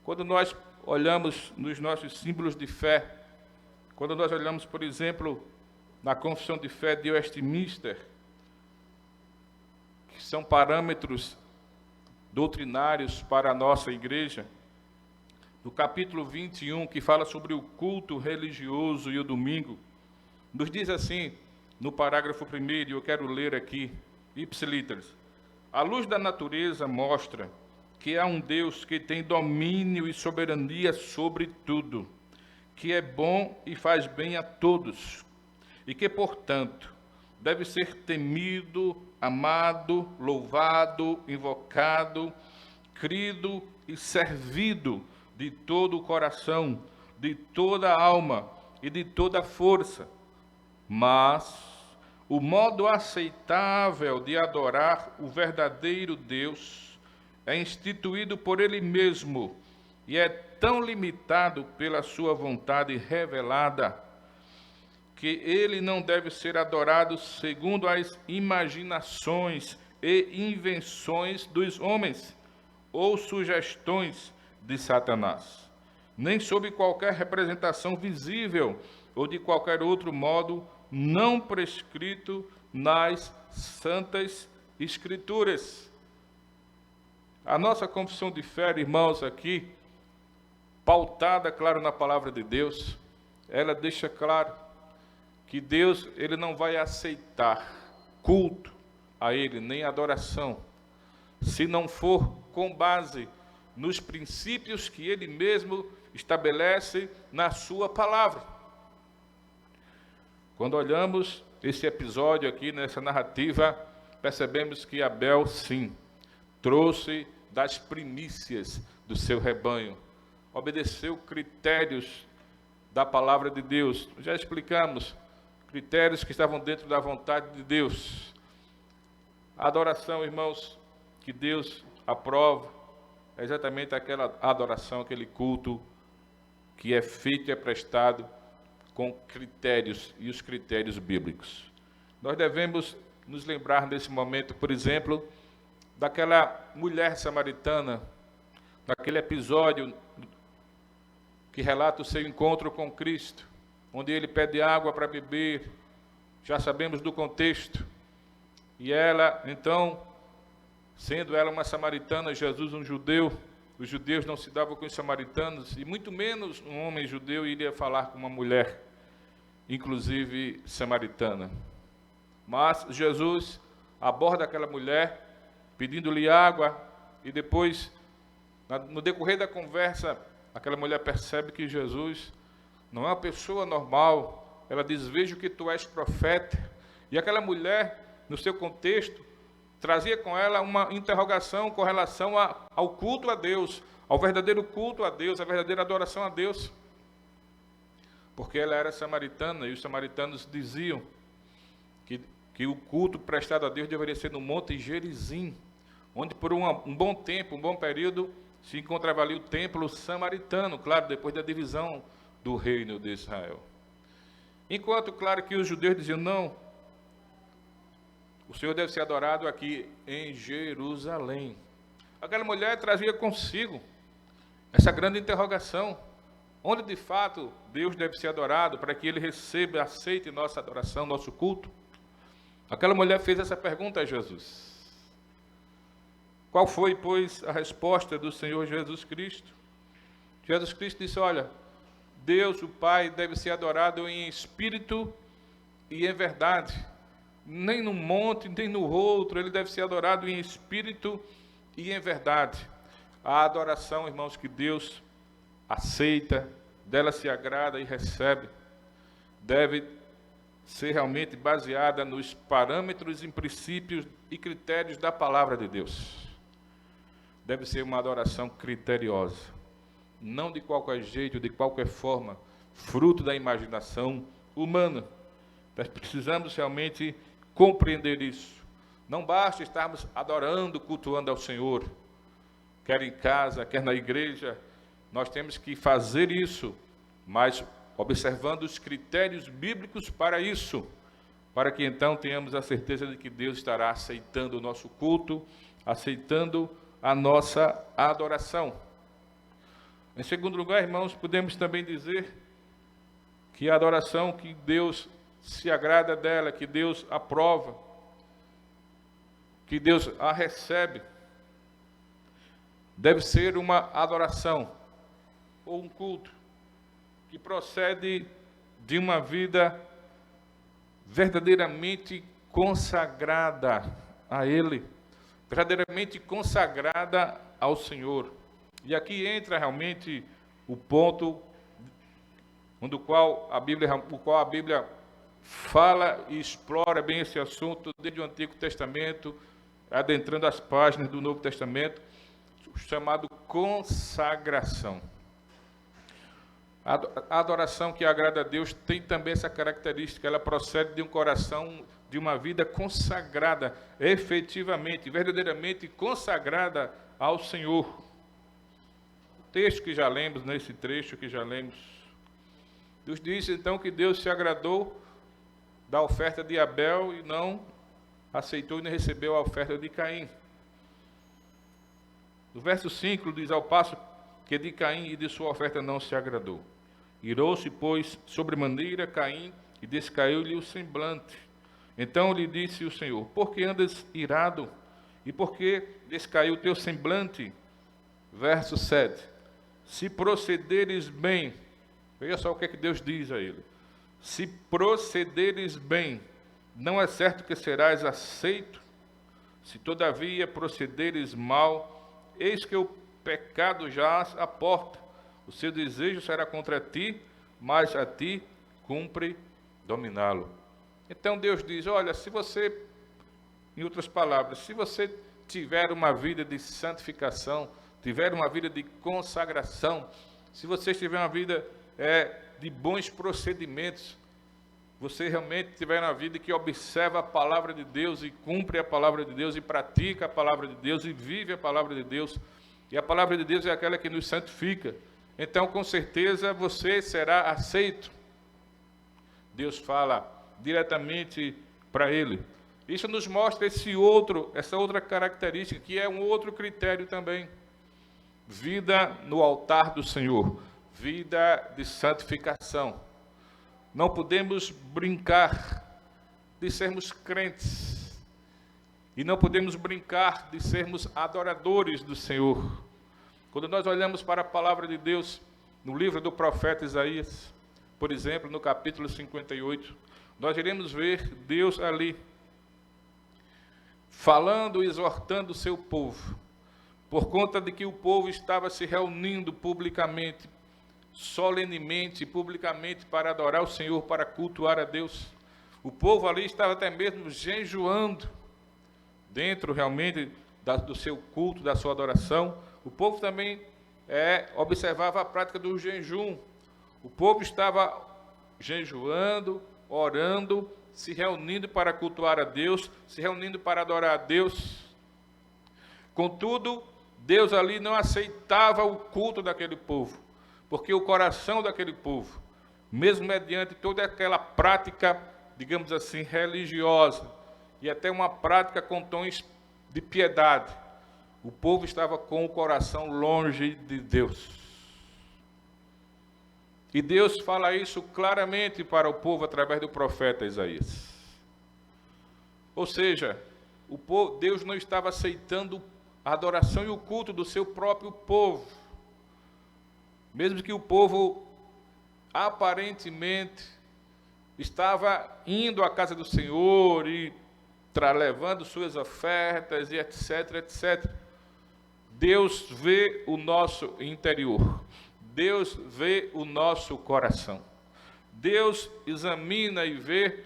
Quando nós olhamos nos nossos símbolos de fé, quando nós olhamos, por exemplo, na Confissão de Fé de Westminster, que são parâmetros doutrinários para a nossa igreja, no capítulo 21, que fala sobre o culto religioso e o domingo, nos diz assim, no parágrafo 1º, eu quero ler aqui, ipsiliteris: a luz da natureza mostra que há um Deus que tem domínio e soberania sobre tudo, que é bom e faz bem a todos, e que, portanto, deve ser temido, amado, louvado, invocado, crido e servido de todo o coração, de toda a alma e de toda a força. Mas O modo aceitável de adorar o verdadeiro Deus é instituído por Ele mesmo e é tão limitado pela sua vontade revelada que Ele não deve ser adorado segundo as imaginações e invenções dos homens ou sugestões de Satanás, nem sob qualquer representação visível ou de qualquer outro modo não prescrito nas Santas Escrituras. A nossa confissão de fé, irmãos, aqui, pautada, claro, na palavra de Deus, ela deixa claro que Deus, Ele não vai aceitar culto a Ele, nem adoração, se não for com base nos princípios que Ele mesmo estabelece na sua palavra. Quando olhamos esse episódio aqui, nessa narrativa, percebemos que Abel, sim, trouxe das primícias do seu rebanho, obedeceu critérios da palavra de Deus. Já explicamos, critérios que estavam dentro da vontade de Deus. A adoração, irmãos, que Deus aprova, é exatamente aquela adoração, aquele culto que é feito e é prestado com critérios, e os critérios bíblicos. Nós devemos nos lembrar nesse momento, por exemplo, daquela mulher samaritana, daquele episódio que relata o seu encontro com Cristo, onde ele pede água para beber, já sabemos do contexto, e ela, então, sendo ela uma samaritana, Jesus um judeu, os judeus não se davam com os samaritanos, e muito menos um homem judeu iria falar com uma mulher, inclusive samaritana. Mas Jesus aborda aquela mulher, pedindo-lhe água, e depois, no decorrer da conversa, aquela mulher percebe que Jesus não é uma pessoa normal. Ela diz: vejo que tu és profeta. E aquela mulher, no seu contexto, trazia com ela uma interrogação com relação ao culto a Deus, ao verdadeiro culto a Deus, a verdadeira adoração a Deus. Porque ela era samaritana, e os samaritanos diziam que o culto prestado a Deus deveria ser no Monte Gerizim, onde por um bom tempo, um bom período, se encontrava ali o templo samaritano, claro, depois da divisão do reino de Israel. Enquanto, claro, que os judeus diziam: não, o Senhor deve ser adorado aqui em Jerusalém. Aquela mulher trazia consigo essa grande interrogação: onde de fato Deus deve ser adorado para que Ele receba, aceite nossa adoração, nosso culto? Aquela mulher fez essa pergunta a Jesus. Qual foi, pois, a resposta do Senhor Jesus Cristo? Jesus Cristo disse: olha, Deus, o Pai, deve ser adorado em espírito e em verdade. Nem num monte, nem no outro, Ele deve ser adorado em espírito e em verdade. A adoração, irmãos, que Deus aceita, dela se agrada e recebe, deve ser realmente baseada nos parâmetros e princípios e critérios da palavra de Deus. Deve ser uma adoração criteriosa, não de qualquer jeito, de qualquer forma, fruto da imaginação humana. Nós precisamos realmente compreender isso. Não basta estarmos adorando, cultuando ao Senhor, quer em casa, quer na igreja. Nós temos que fazer isso, mas observando os critérios bíblicos para isso, para que então tenhamos a certeza de que Deus estará aceitando o nosso culto, aceitando a nossa adoração. Em segundo lugar, irmãos, podemos também dizer que a adoração que Deus se agrada dela, que Deus aprova, que Deus a recebe, deve ser uma adoração ou um culto que procede de uma vida verdadeiramente consagrada a Ele, verdadeiramente consagrada ao Senhor. E aqui entra realmente o ponto o qual a Bíblia fala e explora bem esse assunto desde o Antigo Testamento, adentrando as páginas do Novo Testamento, chamado consagração. A adoração que agrada a Deus tem também essa característica, ela procede de um coração de uma vida consagrada, efetivamente, verdadeiramente consagrada ao Senhor. O texto que já lemos, nesse trecho que já lemos, Deus disse então que Deus se agradou da oferta de Abel e não aceitou e nem recebeu a oferta de Caim. No verso 5 diz: ao passo que de Caim e de sua oferta não se agradou. Irou-se, pois, sobremaneira Caim, e descaiu-lhe o semblante. Então lhe disse o Senhor: por que andas irado? E por que descaiu o teu semblante? Verso 7. Se procederes bem, veja só o que é que Deus diz a ele. Se procederes bem, não é certo que serás aceito? Se todavia procederes mal, eis que o pecado jaz à porta. O seu desejo será contra ti, mas a ti cumpre dominá-lo. Então Deus diz: olha, se você, em outras palavras, se você tiver uma vida de santificação, tiver uma vida de consagração, se você tiver uma vida de bons procedimentos, você realmente tiver uma vida que observa a palavra de Deus e cumpre a palavra de Deus e pratica a palavra de Deus e vive a palavra de Deus, e a palavra de Deus é aquela que nos santifica, então com certeza você será aceito. Deus fala diretamente para ele. Isso nos mostra essa outra característica, que é um outro critério também. Vida no altar do Senhor, vida de santificação. Não podemos brincar de sermos crentes, e não podemos brincar de sermos adoradores do Senhor. Quando nós olhamos para a palavra de Deus, no livro do profeta Isaías, por exemplo, no capítulo 58, nós iremos ver Deus ali, falando e exortando o seu povo, por conta de que o povo estava se reunindo publicamente, solenemente, publicamente, para adorar o Senhor, para cultuar a Deus. O povo ali estava até mesmo jejuando, dentro realmente do seu culto, da sua adoração. O povo também observava a prática do jejum. O povo estava jejuando, orando, se reunindo para cultuar a Deus, se reunindo para adorar a Deus. Contudo, Deus ali não aceitava o culto daquele povo, porque o coração daquele povo, mesmo mediante toda aquela prática, digamos assim, religiosa, e até uma prática com tons de piedade, o povo estava com o coração longe de Deus. E Deus fala isso claramente para o povo através do profeta Isaías. Ou seja, Deus não estava aceitando a adoração e o culto do seu próprio povo. Mesmo que o povo aparentemente estava indo à casa do Senhor e levando suas ofertas e etc, etc. Deus vê o nosso interior. Deus vê o nosso coração. Deus examina e vê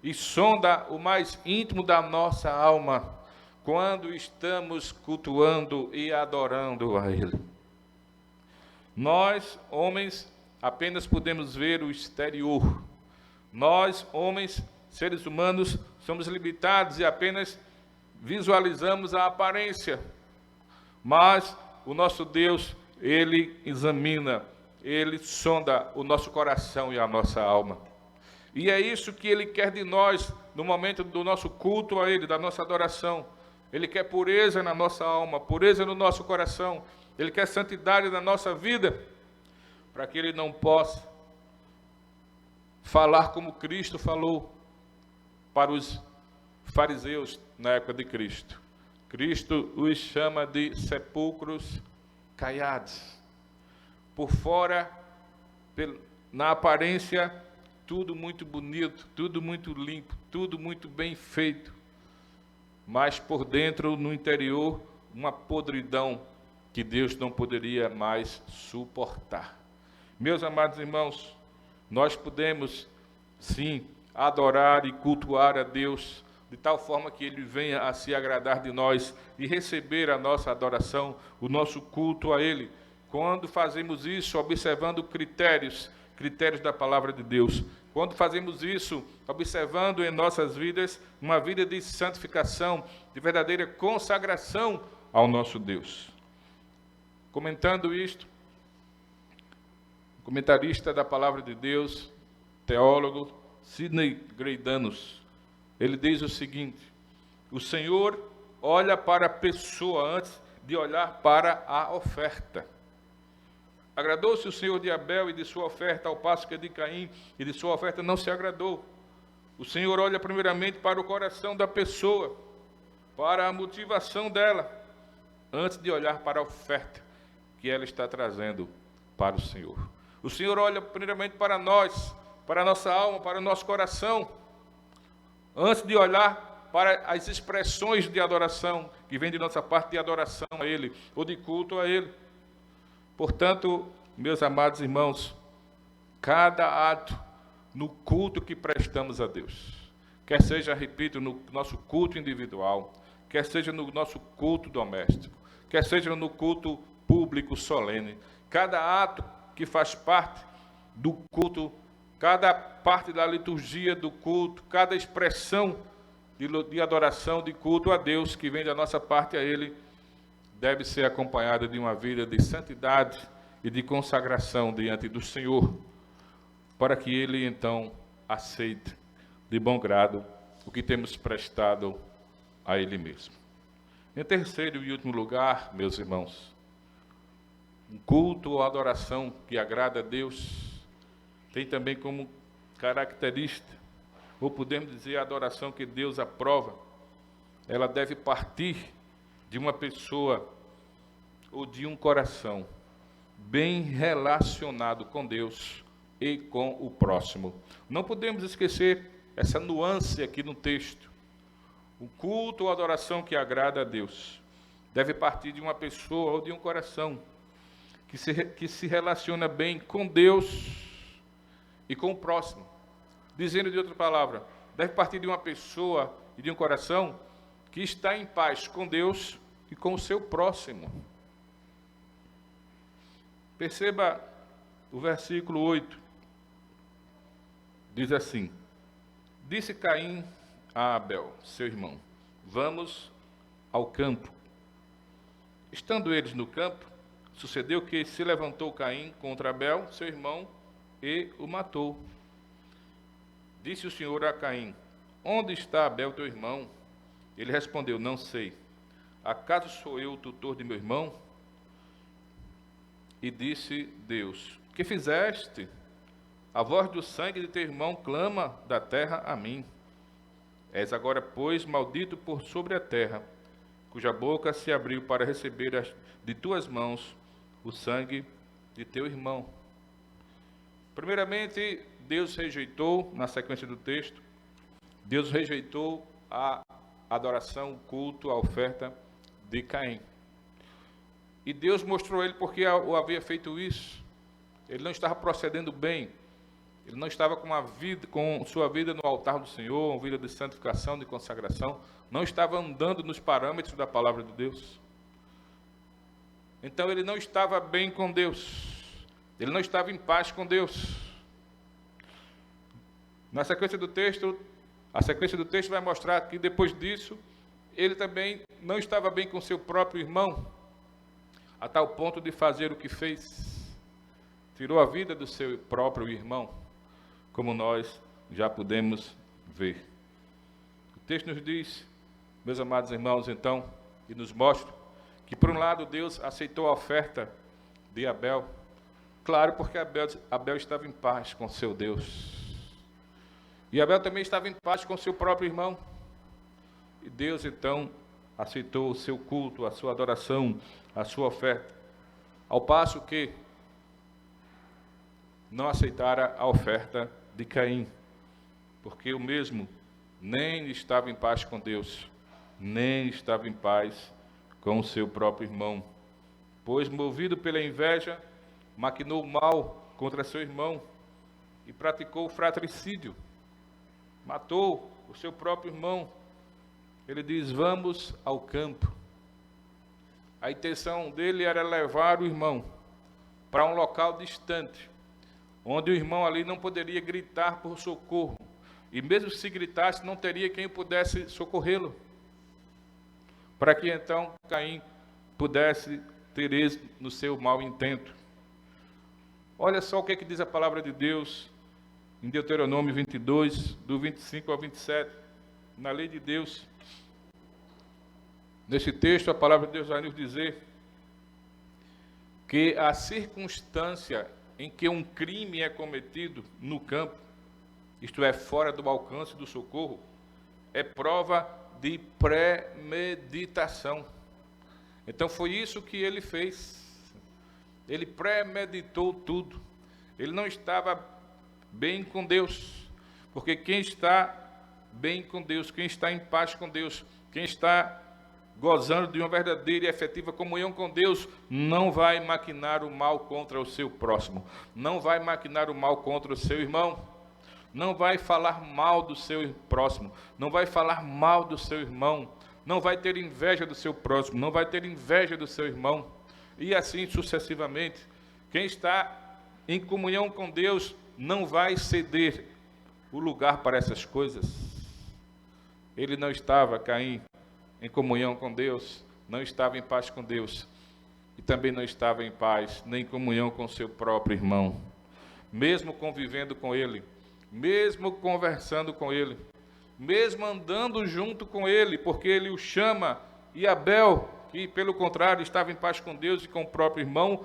e sonda o mais íntimo da nossa alma quando estamos cultuando e adorando a Ele. Nós, homens, apenas podemos ver o exterior. Nós, homens, seres humanos, somos limitados e apenas visualizamos a aparência. Mas o nosso Deus, Ele examina, Ele sonda o nosso coração e a nossa alma. E é isso que Ele quer de nós no momento do nosso culto a Ele, da nossa adoração. Ele quer pureza na nossa alma, pureza no nosso coração. Ele quer santidade na nossa vida, para que Ele não possa falar como Cristo falou para os fariseus na época de Cristo. Cristo os chama de sepulcros caiados. Por fora, na aparência, tudo muito bonito, tudo muito limpo, tudo muito bem feito. Mas por dentro, no interior, uma podridão que Deus não poderia mais suportar. Meus amados irmãos, nós podemos, sim, adorar e cultuar a Deus de tal forma que Ele venha a se agradar de nós e receber a nossa adoração, o nosso culto a Ele. Quando fazemos isso, observando critérios da palavra de Deus, quando fazemos isso, observando em nossas vidas uma vida de santificação, de verdadeira consagração ao nosso Deus. Comentando isto, o comentarista da Palavra de Deus, teólogo Sidney Greidanus, ele diz o seguinte: o Senhor olha para a pessoa antes de olhar para a oferta. Agradou-se o Senhor de Abel e de sua oferta, ao passo que de Caim e de sua oferta não se agradou. O Senhor olha primeiramente para o coração da pessoa, para a motivação dela, antes de olhar para a oferta que ela está trazendo para o Senhor. O Senhor olha primeiramente para nós, para a nossa alma, para o nosso coração, antes de olhar para as expressões de adoração que vêm de nossa parte, de adoração a Ele, ou de culto a Ele. Portanto, meus amados irmãos, cada ato no culto que prestamos a Deus, quer seja, repito, no nosso culto individual, quer seja no nosso culto doméstico, quer seja no culto público solene, cada ato que faz parte do culto, cada parte da liturgia do culto, cada expressão de adoração, de culto a Deus que vem da nossa parte a Ele, deve ser acompanhada de uma vida de santidade e de consagração diante do Senhor, para que Ele então aceite de bom grado o que temos prestado a Ele mesmo. Em terceiro e último lugar, meus irmãos, um culto ou adoração que agrada a Deus tem também como característica, ou podemos dizer a adoração que Deus aprova, ela deve partir de uma pessoa ou de um coração bem relacionado com Deus e com o próximo. Não podemos esquecer essa nuance aqui no texto. O culto ou adoração que agrada a Deus deve partir de uma pessoa ou de um coração que se relaciona bem com Deus e com o próximo. Dizendo de outra palavra, deve partir de uma pessoa e de um coração que está em paz com Deus e com o seu próximo. Perceba o versículo 8. Diz assim: disse Caim a Abel, seu irmão, vamos ao campo. Estando eles no campo, sucedeu que se levantou Caim contra Abel, seu irmão, e o matou. Disse o Senhor a Caim: onde está Abel, teu irmão? Ele respondeu: não sei. Acaso sou eu o tutor de meu irmão? E disse Deus: que fizeste? A voz do sangue de teu irmão clama da terra a mim. És agora, pois, maldito por sobre a terra, cuja boca se abriu para receber de tuas mãos o sangue de teu irmão. Primeiramente, Deus rejeitou, na sequência do texto, Deus rejeitou a adoração, o culto, a oferta de Caim. E Deus mostrou a ele porque o havia feito isso. Ele não estava procedendo bem. Ele não estava com sua vida no altar do Senhor, uma vida de santificação, de consagração. Não estava andando nos parâmetros da palavra de Deus. Então ele não estava bem com Deus. Ele não estava em paz com Deus. Na sequência do texto, a sequência do texto vai mostrar que depois disso, ele também não estava bem com seu próprio irmão, a tal ponto de fazer o que fez. Tirou a vida do seu próprio irmão, como nós já podemos ver. O texto nos diz, meus amados irmãos, então, e nos mostra que, por um lado, Deus aceitou a oferta de Abel, claro, porque Abel estava em paz com seu Deus. E Abel também estava em paz com seu próprio irmão. E Deus, então, aceitou o seu culto, a sua adoração, a sua oferta. Ao passo que não aceitara a oferta de Caim, porque o mesmo nem estava em paz com Deus, nem estava em paz com o seu próprio irmão. Pois, movido pela inveja, maquinou mal contra seu irmão e praticou o fratricídio. Matou o seu próprio irmão. Ele diz: vamos ao campo. A intenção dele era levar o irmão para um local distante, onde o irmão ali não poderia gritar por socorro, e mesmo se gritasse, não teria quem pudesse socorrê-lo, para que então Caim pudesse ter êxito no seu mau intento. Olha só o que diz a palavra de Deus em Deuteronômio 22, do 25 ao 27, na lei de Deus. Nesse texto, a palavra de Deus vai nos dizer que a circunstância em que um crime é cometido no campo, isto é, fora do alcance do socorro, é prova de premeditação. Então foi isso que ele fez. Ele premeditou tudo. Ele não estava bem com Deus, porque quem está bem com Deus, quem está em paz com Deus, quem está gozando de uma verdadeira e efetiva comunhão com Deus, não vai maquinar o mal contra o seu próximo, não vai maquinar o mal contra o seu irmão, não vai falar mal do seu próximo, não vai falar mal do seu irmão, não vai ter inveja do seu próximo, não vai ter inveja do seu irmão, e assim sucessivamente. Quem está em comunhão com Deus não vai ceder o lugar para essas coisas. Ele não estava, Caim, em comunhão com Deus, não estava em paz com Deus, e também não estava em paz, nem em comunhão com seu próprio irmão, mesmo convivendo com ele, mesmo conversando com ele, mesmo andando junto com ele, porque ele o chama, e Abel, que pelo contrário estava em paz com Deus e com o próprio irmão,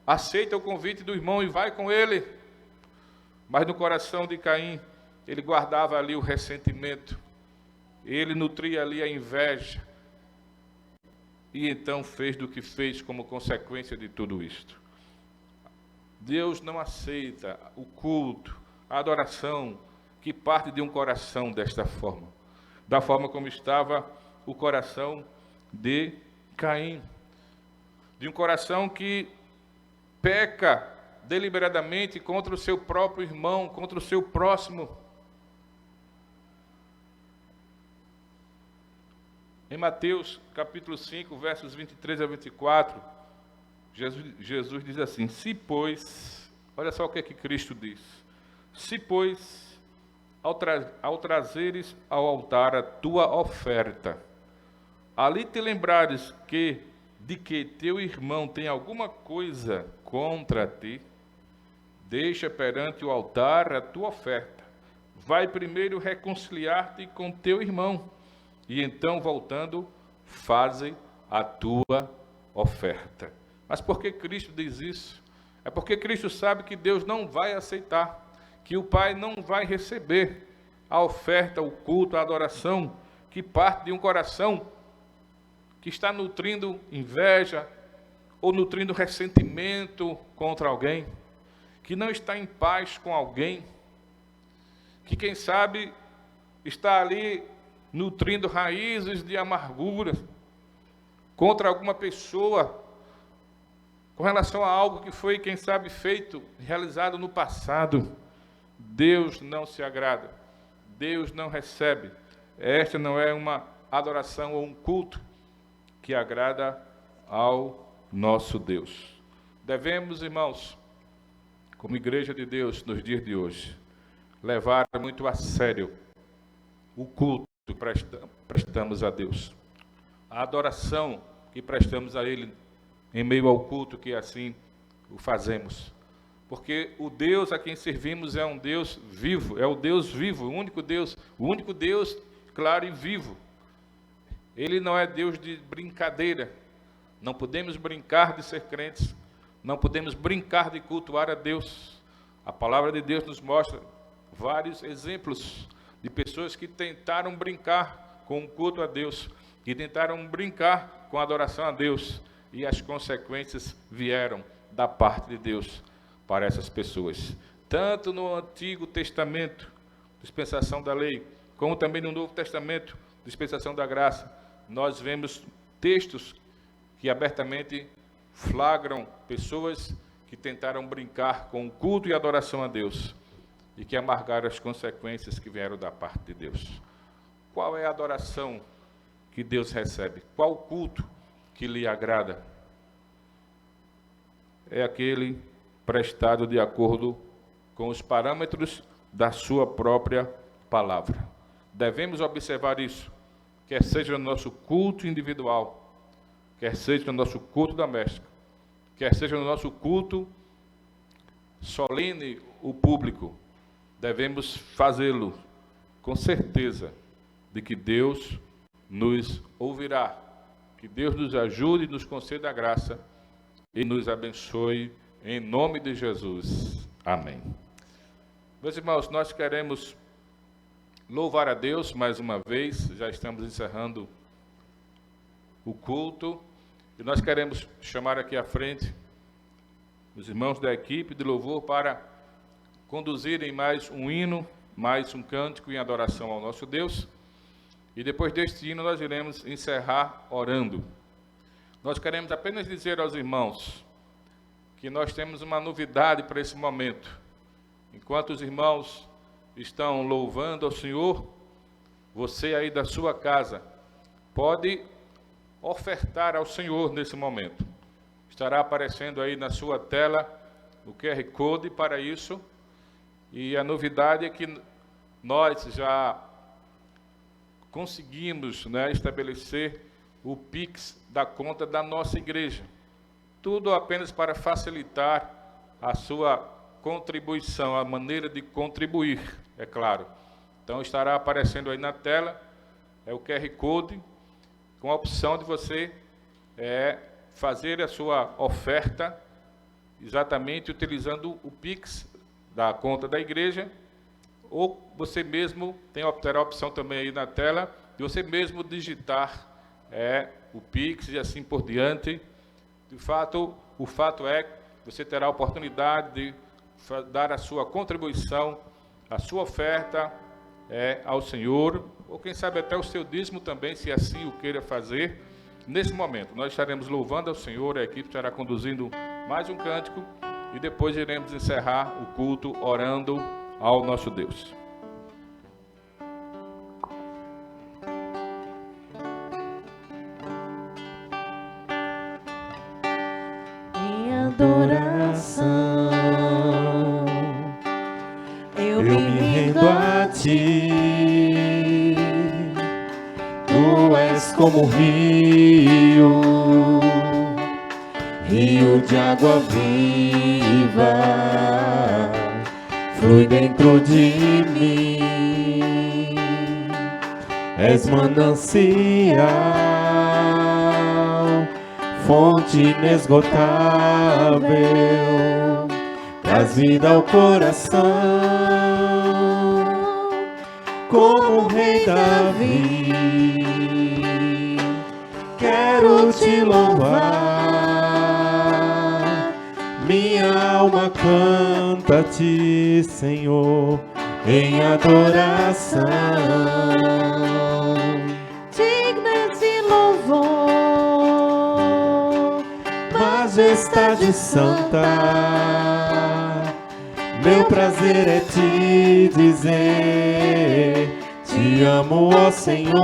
aceita o convite do irmão e vai com ele, mas no coração de Caim, ele guardava ali o ressentimento, ele nutria ali a inveja, e então fez do que fez como consequência de tudo isto. Deus não aceita o culto, a adoração que parte de um coração desta forma, da forma como estava o coração de Caim, de um coração que peca deliberadamente contra o seu próprio irmão, contra o seu próximo. Em Mateus capítulo 5, versos 23 a 24, Jesus diz assim: se pois, olha só o que é que Cristo diz, se pois, ao trazeres ao altar a tua oferta, ali te lembrares de que teu irmão tem alguma coisa contra ti, deixa perante o altar a tua oferta, vai primeiro reconciliar-te com teu irmão, e então, voltando, faze a tua oferta. Mas por que Cristo diz isso? É porque Cristo sabe que Deus não vai aceitar, que o Pai não vai receber a oferta, o culto, a adoração, que parte de um coração que está nutrindo inveja, ou nutrindo ressentimento contra alguém, que não está em paz com alguém, que quem sabe está ali nutrindo raízes de amargura contra alguma pessoa, com relação a algo que foi, quem sabe, feito, realizado no passado. Deus não se agrada, Deus não recebe. Esta não é uma adoração ou um culto que agrada ao nosso Deus. Devemos, irmãos, como igreja de Deus nos dias de hoje, levar muito a sério o culto que prestamos a Deus, a adoração que prestamos a Ele em meio ao culto que assim o fazemos, porque o Deus a quem servimos é um Deus vivo, é o Deus vivo, o único Deus claro e vivo. Ele não é Deus de brincadeira, não podemos brincar de ser crentes, não podemos brincar de cultuar a Deus. A palavra de Deus nos mostra vários exemplos de pessoas que tentaram brincar com o culto a Deus, que tentaram brincar com a adoração a Deus, e as consequências vieram da parte de Deus para essas pessoas. Tanto no Antigo Testamento, dispensação da lei, como também no Novo Testamento, dispensação da graça, nós vemos textos que abertamente flagram pessoas que tentaram brincar com o culto e adoração a Deus, e que amargaram as consequências que vieram da parte de Deus. Qual é a adoração que Deus recebe? Qual o culto que lhe agrada? É aquele prestado de acordo com os parâmetros da sua própria palavra. Devemos observar isso, quer seja no nosso culto individual, quer seja no nosso culto doméstico, quer seja no nosso culto solene, o público. Devemos fazê-lo com certeza de que Deus nos ouvirá, que Deus nos ajude e nos conceda a graça e nos abençoe em nome de Jesus. Amém. Meus irmãos, nós queremos louvar a Deus mais uma vez, já estamos encerrando o culto, e nós queremos chamar aqui à frente os irmãos da equipe de louvor para conduzirem mais um hino, mais um cântico em adoração ao nosso Deus. E depois deste hino nós iremos encerrar orando. Nós queremos apenas dizer aos irmãos que nós temos uma novidade para esse momento. Enquanto os irmãos estão louvando ao Senhor, você aí da sua casa pode ofertar ao Senhor nesse momento. Estará aparecendo aí na sua tela o QR Code para isso. E a novidade é que nós já conseguimos, estabelecer o Pix da conta da nossa igreja. Tudo apenas para facilitar a sua contribuição, a maneira de contribuir, é claro. Então estará aparecendo aí na tela, é o QR Code, com a opção de você fazer a sua oferta exatamente utilizando o Pix da conta da igreja, ou você mesmo terá a opção também aí na tela, de você mesmo digitar o Pix e assim por diante. De fato, o fato é que você terá a oportunidade de dar a sua contribuição, a sua oferta ao Senhor, ou quem sabe até o seu dízimo também, se assim o queira fazer. Nesse momento, nós estaremos louvando ao Senhor, a equipe estará conduzindo mais um cântico, e depois iremos encerrar o culto orando ao nosso Deus. Em adoração, eu me rendo a ti. Tu és como um rio de água viva, flui dentro de mim. És manancial, fonte inesgotável, traz vida ao coração, como o rei Davi. Quero te louvar, minha alma canta a ti, Senhor, em adoração. Digno esse louvor, majestade santa, meu prazer é te dizer, te amo, ó Senhor.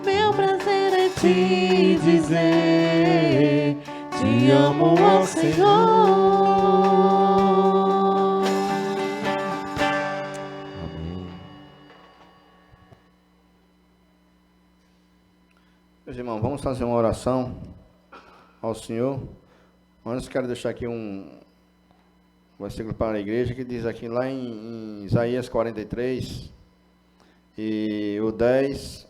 Meu prazer é te dizer, te amo, ó Senhor. Amém. Meus irmãos, vamos fazer uma oração ao Senhor. Antes quero deixar aqui um versículo para a igreja que diz aqui lá em Isaías 43 e o 10,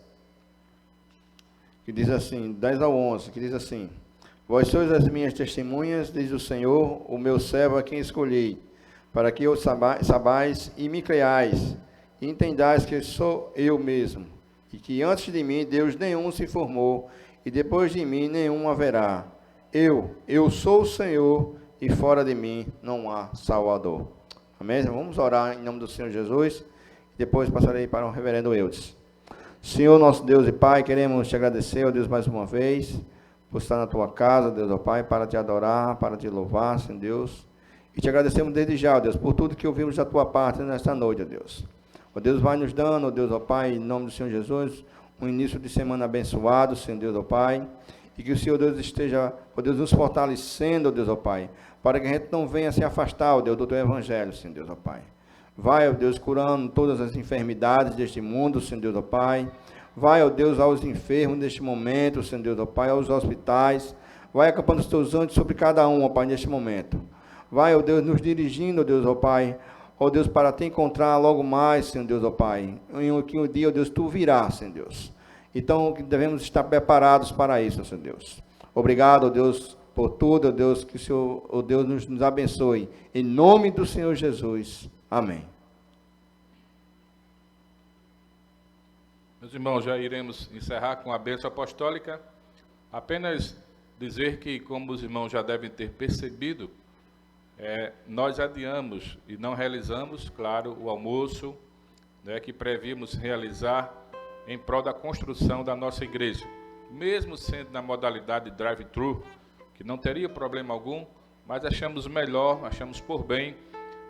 que diz assim, 10 ao 11, que diz assim: Vós sois as minhas testemunhas, diz o Senhor, o meu servo a quem escolhi, para que eu sabais e me creais, e entendais que sou eu mesmo, e que antes de mim Deus nenhum se formou, e depois de mim nenhum haverá. Eu sou o Senhor, e fora de mim não há Salvador. Amém? Vamos orar em nome do Senhor Jesus, e depois passarei para o reverendo Eudes. Senhor, nosso Deus e Pai, queremos te agradecer, ó Deus, mais uma vez, por estar na tua casa, Deus, ó Pai, para te adorar, para te louvar, Senhor Deus. E te agradecemos desde já, ó Deus, por tudo que ouvimos da tua parte nesta noite, ó Deus. Ó Deus, vai nos dando, ó Deus, ó Pai, em nome do Senhor Jesus, um início de semana abençoado, Senhor Deus, ó Pai. e que o Senhor Deus esteja, ó Deus, nos fortalecendo, ó Deus, ó Pai, para que a gente não venha se afastar, ó Deus, do teu evangelho, Senhor Deus, ó Pai. Vai, ó Deus, curando todas as enfermidades deste mundo, Senhor Deus, ó Pai. Vai, ó Deus, aos enfermos neste momento, Senhor Deus, ó Pai, aos hospitais. Vai acampando os teus anjos sobre cada um, ó Pai, neste momento. Vai, ó Deus, nos dirigindo, ó Deus, ó Pai, ó Deus, para te encontrar logo mais, Senhor Deus, ó Pai. Em um dia, ó Deus, tu virás, Senhor Deus. Então, devemos estar preparados para isso, Senhor Deus. Obrigado, ó Deus, por tudo, ó Deus, que o Senhor, ó Deus, nos abençoe. Em nome do Senhor Jesus. Amém. Meus irmãos, já iremos encerrar com a bênção apostólica. Apenas dizer que, como os irmãos já devem ter percebido, nós adiamos e não realizamos, claro, o almoço, né, que prevíamos realizar em prol da construção da nossa igreja. Mesmo sendo na modalidade drive-thru, que não teria problema algum, mas achamos melhor, achamos por bem,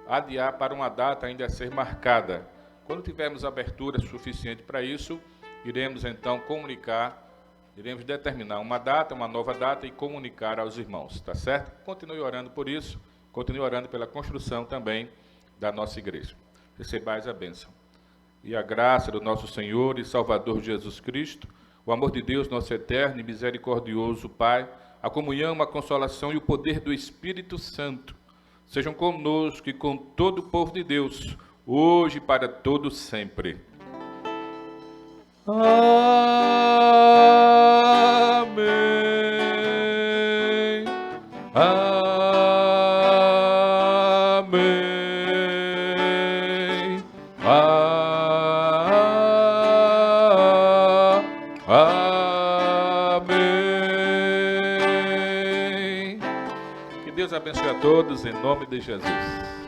adiar para uma data ainda a ser marcada. Quando tivermos abertura suficiente para isso, iremos então comunicar, iremos determinar uma data, uma nova data e comunicar aos irmãos, tá certo? Continue orando por isso, continue orando pela construção também da nossa igreja. Recebais a bênção. E a graça do nosso Senhor e Salvador Jesus Cristo, o amor de Deus, nosso eterno e misericordioso Pai, a comunhão, a consolação e o poder do Espírito Santo, sejam conosco e com todo o povo de Deus, hoje e para todo sempre. Amém. Amém. Amém. Que Deus abençoe a todos em nome de Jesus.